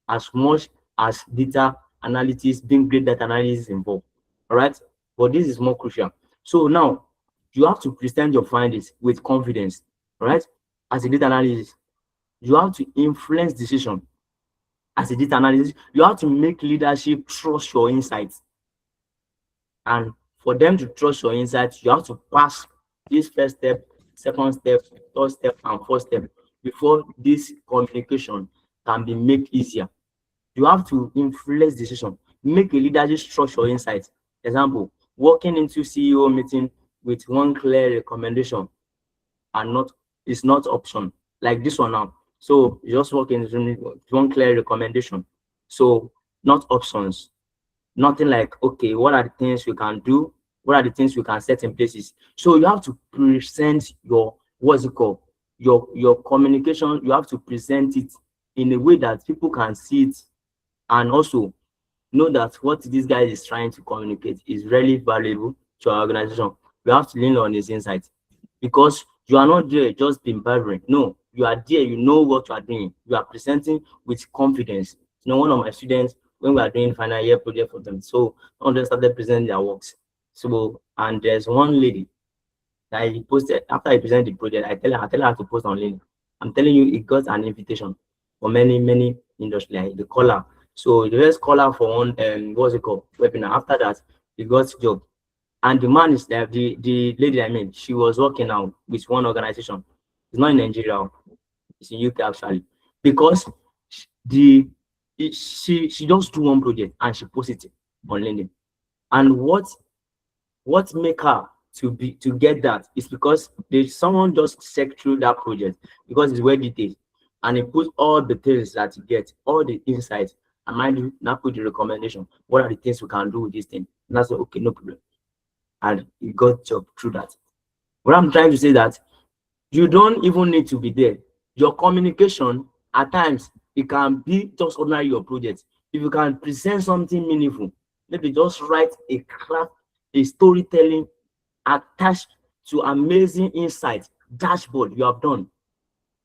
as much as data analysis, being great data analysis involved. All right. But this is more crucial. So now you have to present your findings with confidence. All right. As a data analyst, you have to influence decision. As a data analyst, you have to make leadership trust your insights. And for them to trust your insights, you have to pass this first step, second step, third step, and fourth step before this communication can be made easier. You have to influence decision, make a leadership trust your insights. Example, walking into CEO meeting with one clear recommendation and not is not option, like this one now. So you just walk in with one clear recommendation. So not options, nothing like, okay, what are the things we can do? What are the things we can set in places? So you have to present your, what's it called? Your communication, you have to present it in a way that people can see it, and also know that what this guy is trying to communicate is really valuable to our organization. We have to lean on his insights, because you are not there just being barbering. No, you are there, you know what you are doing. You are presenting with confidence. One of my students, when we are doing final year project for them, so one of them started presenting their works. So, and there's one lady that he posted after I presented the project. I tell her to post on LinkedIn. I'm telling you, it got an invitation for many industry. Like the caller. So the first caller for one what's it called, webinar. After that, he got job. And the man is there, the lady I mean, she was working now with one organization. It's not in Nigeria, it's in UK actually. Because the she just do one project and she posted it on LinkedIn. And what make her to get that is because there's someone just checked through that project, because it's well detailed, and he put all the things that you get, all the insights, And mind you, now put the recommendation. What are the things we can do with this thing? And I said, okay, no problem. And he got job through that. What I'm trying to say that you don't even need to be there. Your communication at times it can be just ordinary your project. If you can present something meaningful, maybe just write a craft, a storytelling attached to amazing insight dashboard you have done,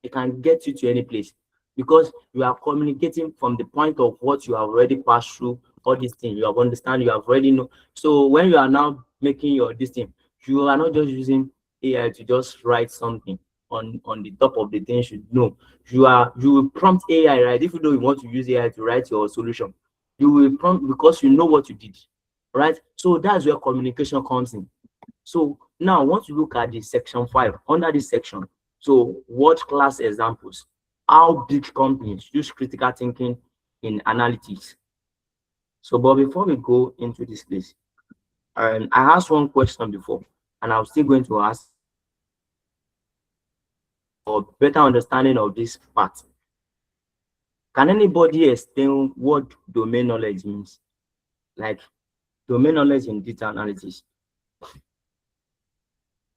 it can get you to any place because you are communicating from the point of what you have already passed through all these things you have understand you have already know. So when you are now making your this thing, you are not just using AI to just write something on the top of the things you know. You will prompt AI, right? If you don't want to use AI to write your solution, you will prompt because you know what you did, right? So that's where communication comes in. So now once you look at the section 5, under this section, so what class examples, how big companies use critical thinking in analytics. So but before we go into this place, I asked one question before and I'm still going to ask for better understanding of this part. Can anybody explain what domain knowledge means? Like domain knowledge in data analytics.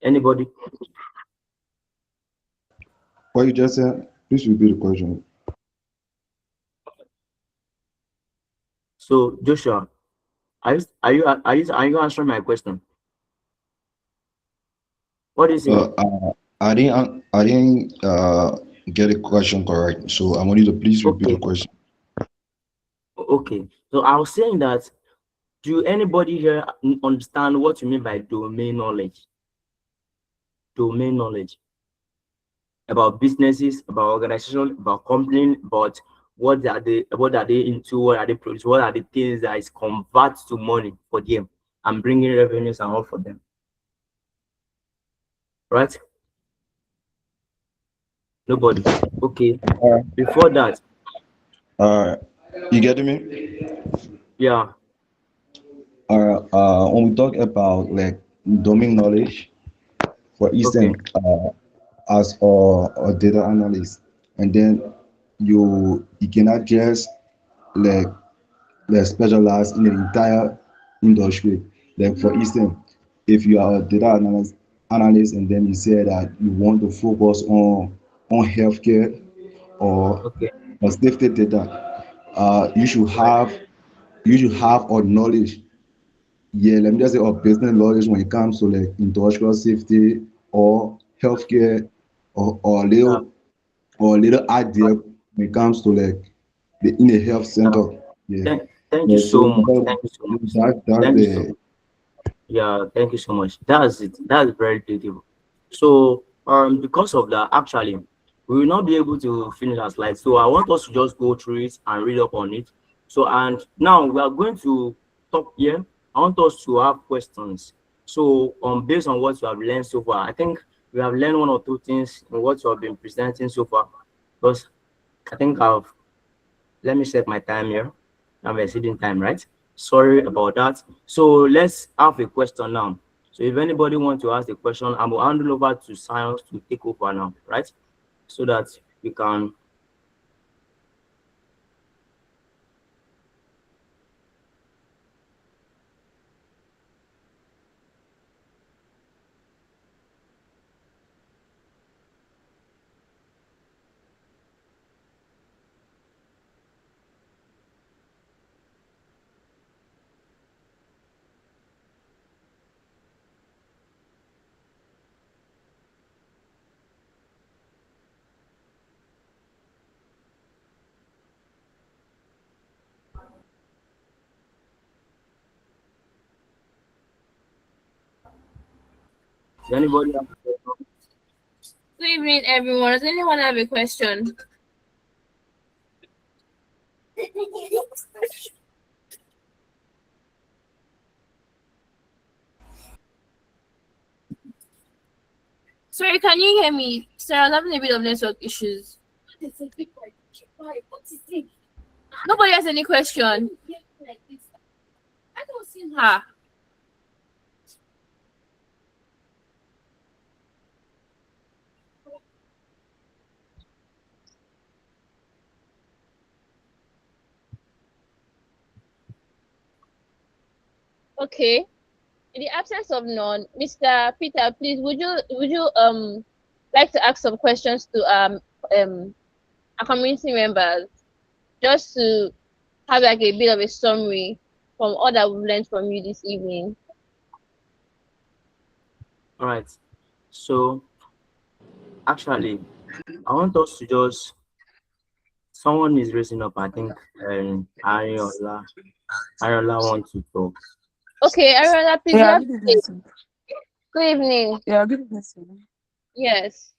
Anybody? What you just said, please repeat the question. So Joshua, are you answering my question? What is it? Uh, uh, I didn't get the question correct, so I want you to please repeat the Okay, question. okay. So I was saying that, do anybody here understand what you mean by domain knowledge? Domain knowledge about businesses, about organization, about company, about what are they into, what are they producing, what are the things that is convert to money for them and bringing revenues and all for them, right? Nobody. Okay. Uh, Before that, uh, you getting me? yeah. When we talk about like domain knowledge, for Okay. instance, as a data analyst, and then you cannot just like specialize in the entire industry. Like for instance, if you are a data analyst and then you say that you want to focus on healthcare Okay. or safety data, you should have a knowledge. Yeah, let me just say a business knowledge when it comes to like industrial safety or healthcare or Yeah. a little idea when it comes to like in a health Yeah. center. Yeah. Thank you Yeah, so so much. Thank you so much. that's Thank you so the much. Yeah, thank you so much. That's it. That's very beautiful. So, because of that, actually, we will not be able to finish our slides. So, I want us to just go through it and read up on it. So, and now we are going to talk here. I want us to have questions. So, based on what you have learned so far, I think we have learned one or two things in what you have been presenting so far. Because I think let me set my time here. I'm exceeding time, right? Sorry about that. So let's have a question now. So if anybody wants to ask a question, I will hand it over to Science to take over now, right? So that we can. Does anybody have a question? Good evening, everyone. Does anyone have a question? Sorry, can you hear me? Sarah, I'm having a bit of network issues. Nobody has any question. I don't see her. Okay. In the absence of none, Mr. Peter, please would you like to ask some questions to our community members just to have like a bit of a summary from all that we've learned from you this evening? All right. So actually, I want us to just someone is raising up. I think Ariola wants to talk. Okay, Ariana, please you Yeah, have good to evening. say Sir. good evening. Yeah, good evening. Sir. Yes.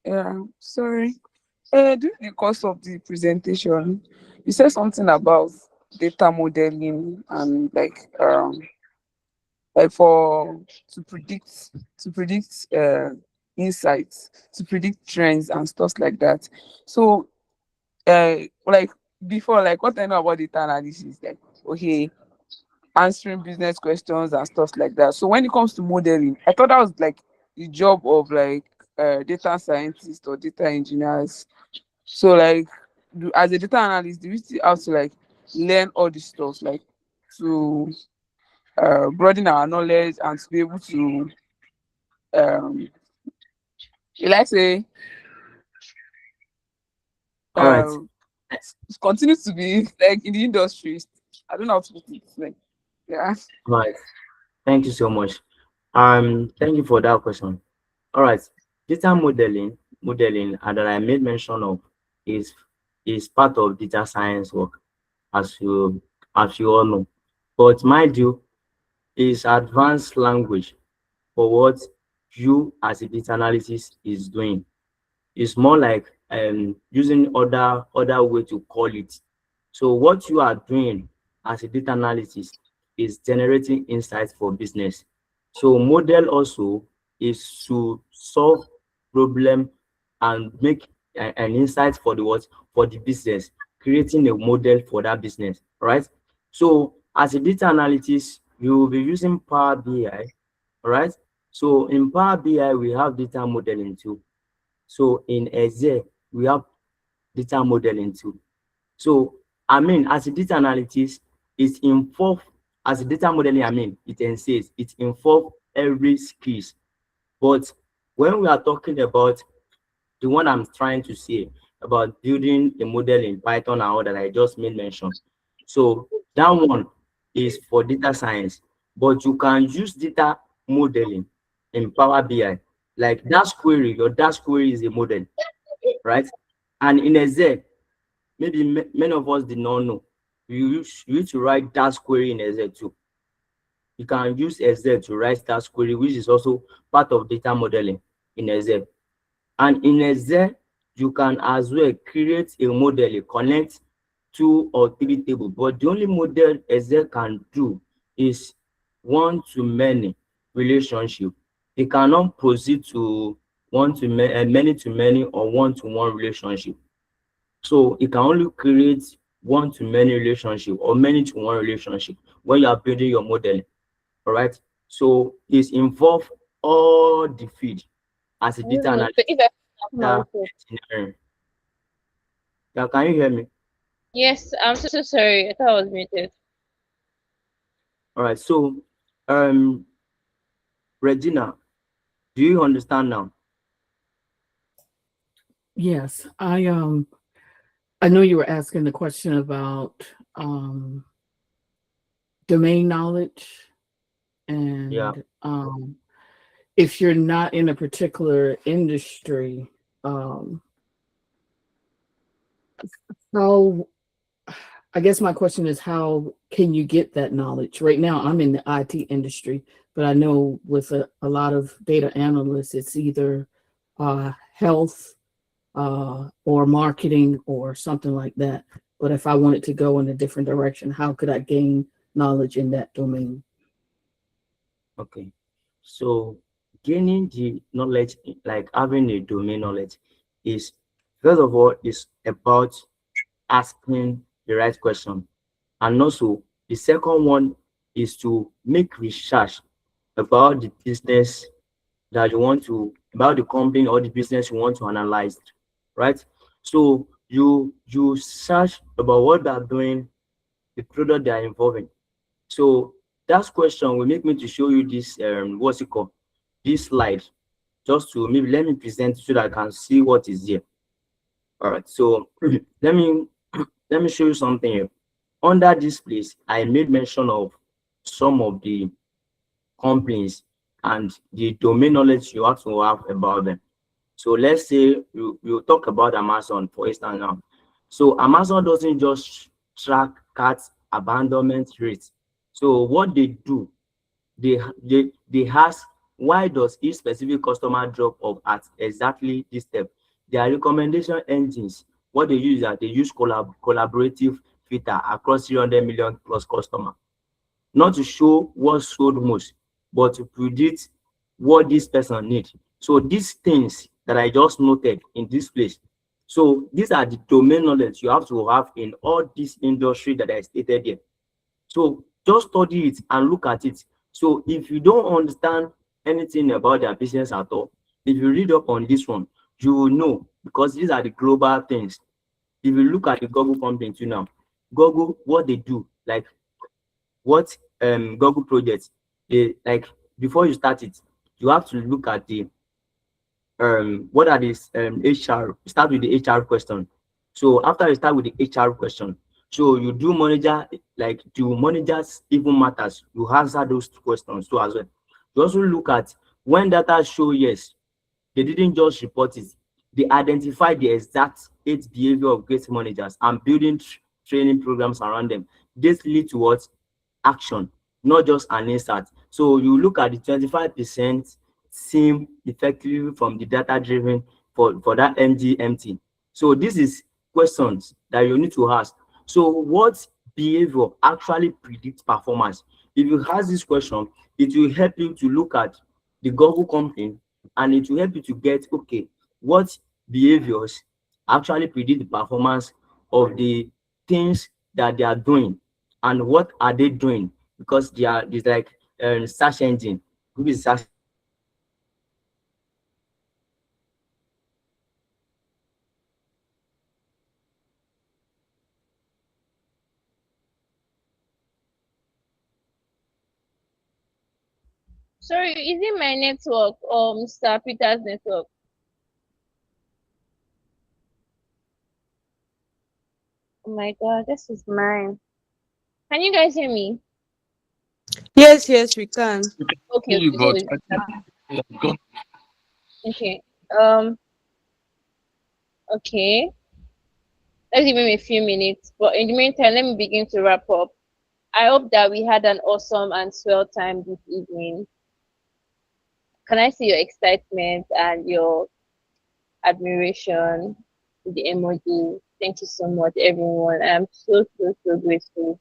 Yeah, sorry. During the course of the presentation, you said something about data modeling and like for to predict insights, to predict trends and stuff like that. So like before, like what I know about data analysis, like okay, answering business questions and stuff like that. So when it comes to modeling, I thought that was like the job of like data scientists or data engineers. So like as a data analyst, do you still have to like learn all this stuff like to broaden our knowledge and to be able to um like say All right. uh continue to be like in the industry. I don't know how to put it. Like yeah. All right. Thank you so much. Thank you for that question. All right. Data modeling, and that I made mention of is is part of data science work, as you all know. But mind you, is advanced language for what you as a data analyst is doing. It's more like using other way to call it. So what you are doing as a data analyst is generating insights for business. So model also is to solve problem and make an insight for the what for the business, creating a model for that business, right? So as a data analyst, you will be using Power BI, all right? So in Power BI, we have data modeling too. So in Excel, we have data modeling too. So I mean, as a data analyst, it involve as a data modeling, I mean, it entails, it involve every skills. But when we are talking about the one I'm trying to say about building a model in Python and all that I just made mention. So that one is for data science, but you can use data modeling in Power BI. Like dash query, your dash query is a model, right? And in Excel, maybe many of us did not know. You need to write dash query in Excel too. You can use Excel to write dash query, which is also part of data modeling in Excel. And in Excel, you can as well create a model, you connect 2 or 3 tables. But the only model Excel can do is one-to-many relationship. It cannot proceed to many-to-many or one-to-one relationship. So it can only create one-to-many relationship or many-to-one relationship when you are building your model. All right. So it's involve all the field as a data So analyst, if I have data my own. engineering. Yeah, can you hear me? Yes, I'm so sorry. I thought I was muted. All right. So, um, Regina, do you understand now? Yes, I know you were asking the question about um domain knowledge Yeah. and if you're not in a particular industry, how I guess my question is how can you get that knowledge? Right now I'm in the IT industry, but I know with a lot of data analysts, it's either health or marketing or something like that. But if I wanted to go in a different direction, how could I gain knowledge in that domain? Okay. So gaining the knowledge, like having a domain knowledge, is first of all is about asking the right question. And also the second one is to make research about the business that you want to about the company or the business you want to analyze, right? So you search about what they're doing, the product they are involving. So that question will make me to show you this what's it called, this slide, just to maybe let me present so that I can see what is here. All right, so let me show you something here. Under this place, I made mention of some of the companies and the domain knowledge you have to have about them. So let's say you talk about Amazon, for instance now. So Amazon doesn't just track cart abandonment rates. So what they do, they ask, why does each specific customer drop off at exactly this step? Their recommendation engines, what they use is that they use collaborative filter across 300 million plus customers, not to show what sold most, but to predict what this person needs. So these things that I just noted in this place, so these are the domain knowledge you have to have in all this industry that I stated here. So just study it and look at it. So if you don't understand anything about their business at all, if you read up on this one, you will know, because these are the global things. If you look at the Google company too now, Google, what they do, like what Google projects, they like, before you start it, you have to look at the what are these HR, start with the HR question. So after you start with the HR question, so you do manager, like, do managers even matters? You answer those questions too as well. You also look at when data show yes, they didn't just report it, they identify the exact 8 behavior of great managers and building training programs around them. This lead to what? Action, not just an insight. So you look at the 25% seem effectively from the data driven for that MGMT. So this is questions that you need to ask. So what behavior actually predicts performance? If you ask this question, it will help you to look at the Google company, and it will help you to get, okay, what behaviors actually predict the performance of the things that they are doing, and what are they doing, because they are, it's like search engine. Who is search? Sorry, is it my network or Mr. Peter's network? Oh my god, this is mine. Can you guys hear me? Yes, yes, we can. Okay, You okay, so got, it's I think, yeah, gone. okay. Okay. Let's give him a few minutes. But in the meantime, let me begin to wrap up. I hope that we had an awesome and swell time this evening. Can I see your excitement and your admiration with the emoji? Thank you so much, everyone. I'm so, so, so grateful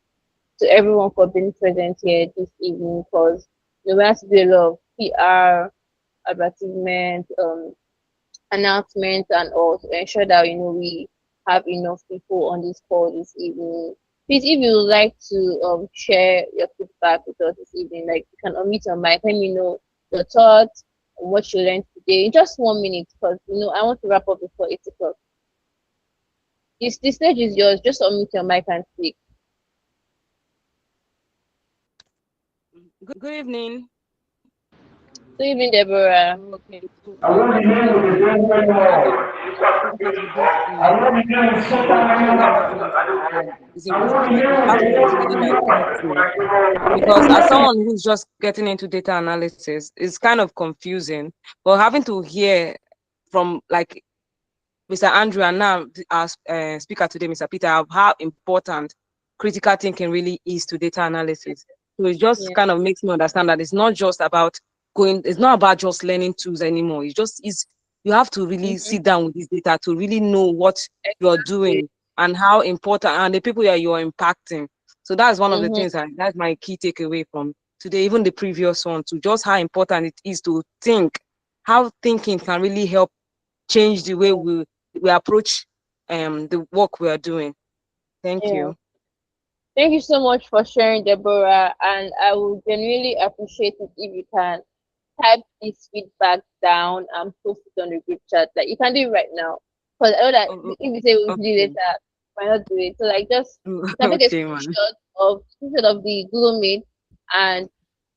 to everyone for being present here this evening, because we have to do a lot of PR, advertisement, announcements, and all to ensure that we have enough people on this call this evening. Please, if you would like to share your feedback with us this evening, like, you can unmute your mic, let me know your thoughts and what you learned today in just 1 minute, because I want to wrap up before 8 o'clock. The stage is yours. Just unmute your mic and speak. Good evening. Good evening, Deborah. Okay. So, important with this data analysis is important. Like, that was really my thing, because as someone who's just getting into data analysis, it's kind of confusing. But having to hear from, like, Mr. Andrew and now our speaker today, Mr. Peter, of how important critical thinking really is to data analysis. So it just kind of makes me understand that it's not just about it's not about just learning tools anymore. It just is, you have to really sit down with this data to really know what you're doing and how important, and the people that you're impacting. So that's one of the things that's my key takeaway from today, even the previous one, to just how important it is to think, how thinking can really help change the way we approach the work we are doing. Thank you. Thank you so much for sharing, Deborah. And I would genuinely appreciate it if you can type this feedback down and post it on the group chat. Like, you can do it right now. Because I know that if you say we'll do it later, why not do it? So, like, just take a screenshot of the Google Meet and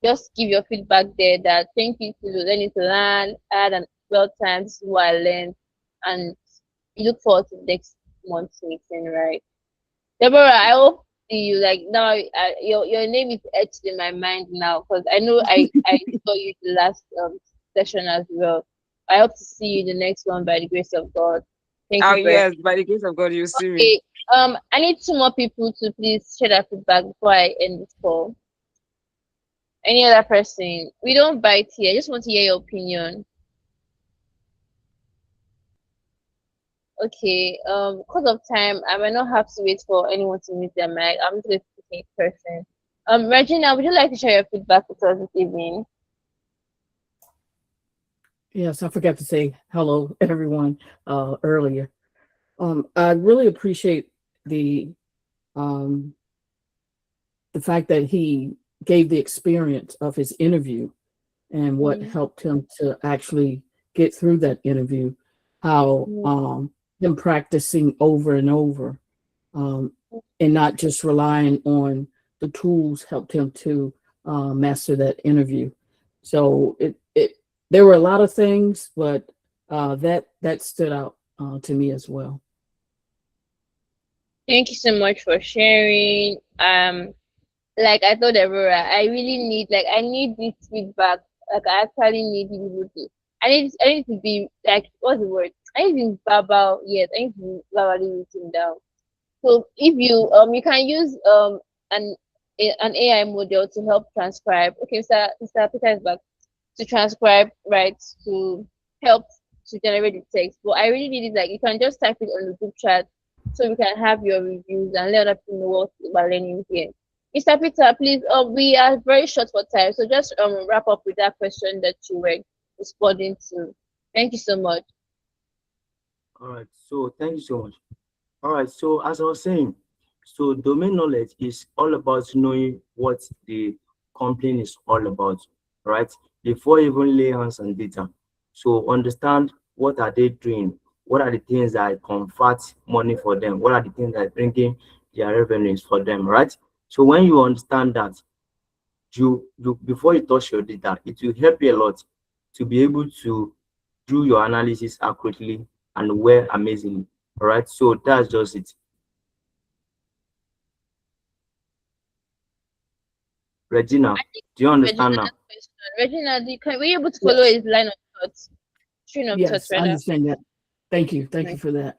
just give your feedback there that thank you to learning to learn, I had an well time, this is what I learned, and you look forward to the next month's meeting, right? Deborah, I hope see you like now. Your name is etched in my mind now because I know I saw you the last session as well. I hope to see you the next one by the grace of God. Thank Oh you very yes, by the grace of God, you see much. me. Okay. I need two more people to please share their feedback before I end this call. Any other person? We don't bite here. I just want to hear your opinion. Okay. Because of time, I might not have to wait for anyone to meet their mic. I'm just going to pick a person. Regina, would you like to share your feedback with us this evening? Yes, I forgot to say hello, everyone, earlier. I really appreciate the um, the fact that he gave the experience of his interview and what Mm, helped him to actually get through that interview, how mm, him practicing over and over, um, and not just relying on the tools helped him to master that interview. So it there were a lot of things, but that stood out to me as well. Thank you so much for sharing. Like I told Aurora, I really need I need this feedback. Like I actually need people to I need to be like what's the word? I need to be verbal, yes, I need to be verbally written down. So if you you can use an an AI model to help transcribe. Okay, Mr. Peter is back to transcribe, right? To help to generate the text. But I really need it like you can just type it on the group chat so we can have your reviews and let other people know what we're learning here. Mr. Peter, please, we are very short for time, so just wrap up with that question that you were responding to. Thank you so much. All right. So thank you so much. All right. So as I was saying, so domain knowledge is all about knowing what the company is all about, right? Before you even lay hands on data. So understand what are they doing? What are the things that convert money for them? What are the things that bring in their revenues for them, right? So when you understand that, you before you touch your data, it will help you a lot to be able to do your analysis accurately and well amazingly. All right. So that's just it. Regina, I think do you understand now? Regina's question. Regina, were you able to follow Yes, his line of thoughts? Train of thoughts, yes, I rather. understand that. Thank you for that.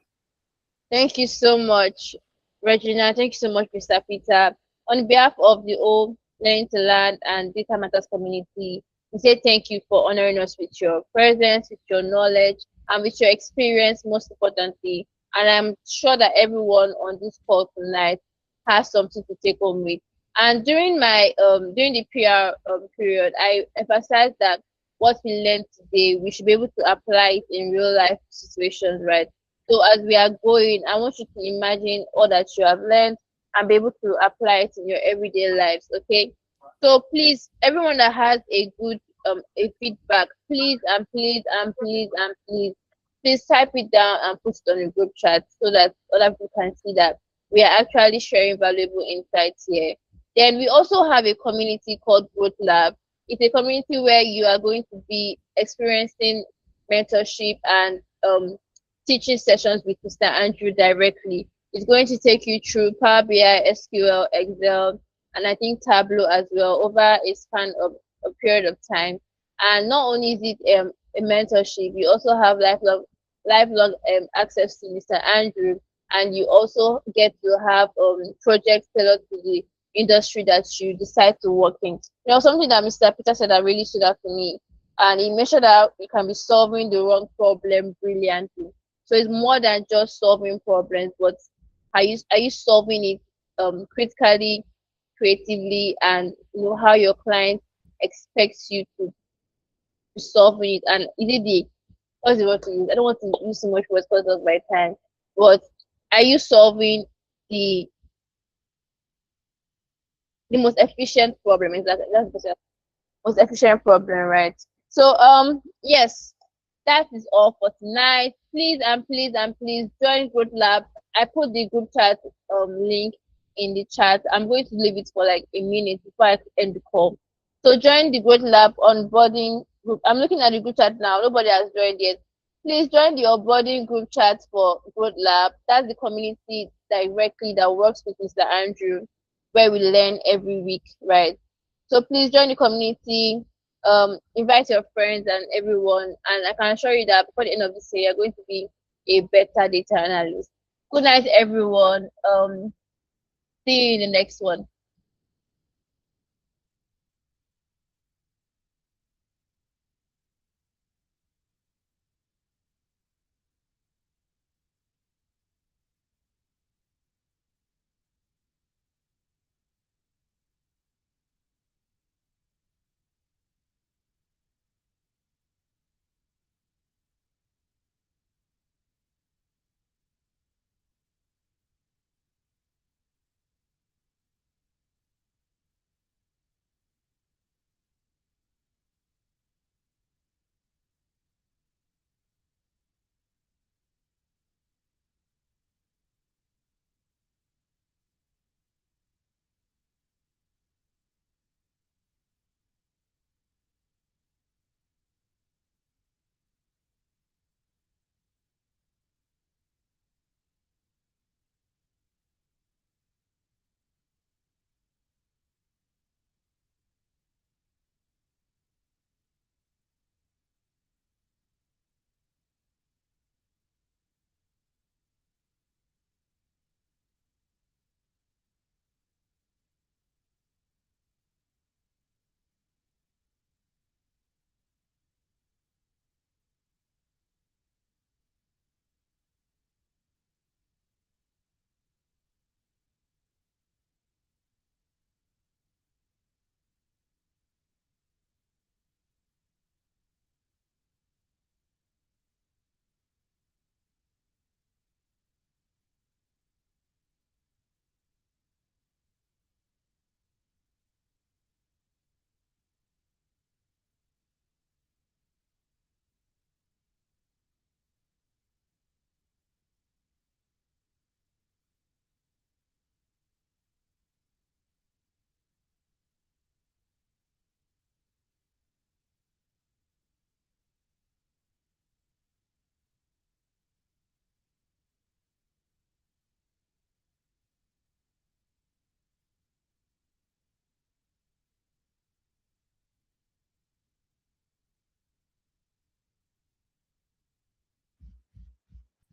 Thank you so much, Regina. Thank you so much, Mr. Peter. On behalf of the whole Learning to Learn and Data Matters community, we say thank you for honoring us with your presence, with your knowledge, and with your experience, most importantly. And I'm sure that everyone on this call tonight has something to take home with. And during the PR period, I emphasized that what we learned today, we should be able to apply it in real life situations, right? So as we are going, I want you to imagine all that you have learned and be able to apply it in your everyday lives. Okay. So please, everyone that has a good a feedback, please and please and please and please type it down and put it on the group chat so that other people can see that we are actually sharing valuable insights here. Then we also have a community called Growth Lab. It's a community where you are going to be experiencing mentorship and teaching sessions with Mr. Andrew directly. It's going to take you through Power BI, SQL, Excel, and I think Tableau as well over a span of a period of time. And not only is it a mentorship, you also have lifelong access to Mr. Andrew, and you also get to have projects tailored to the industry that you decide to work in. Something that Mr. Peter said that really stood out to me, and he mentioned that you can be solving the wrong problem brilliantly. So it's more than just solving problems, but are you solving it critically, creatively, and how your client expects you to be solving it. And is it the what's the word to use? I don't want to use so much words because of my time, but are you solving the the most efficient problem? Exactly, that's the most efficient problem, right? So yes, that is all for tonight. Please and please and please join Growth Lab. I put the group chat link in the chat. I'm going to leave it for like a minute before I end the call. So join the Growth Lab onboarding group. I'm looking at the group chat now. Nobody has joined yet. Please join the onboarding group chat for Growth Lab. That's the community directly that works with Mr. Andrew, where we learn every week, right? So please join the community, invite your friends and everyone, and I can assure you that before the end of this year, you're going to be a better data analyst. Good night, everyone. See you in the next one.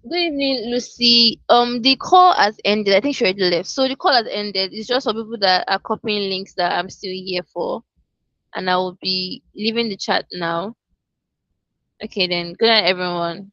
Good evening, Lucy. The call has ended. I think she already left. So the call has ended. It's just for people that are copying links that I'm still here for. And I will be leaving the chat now. Okay, then. Good night, everyone.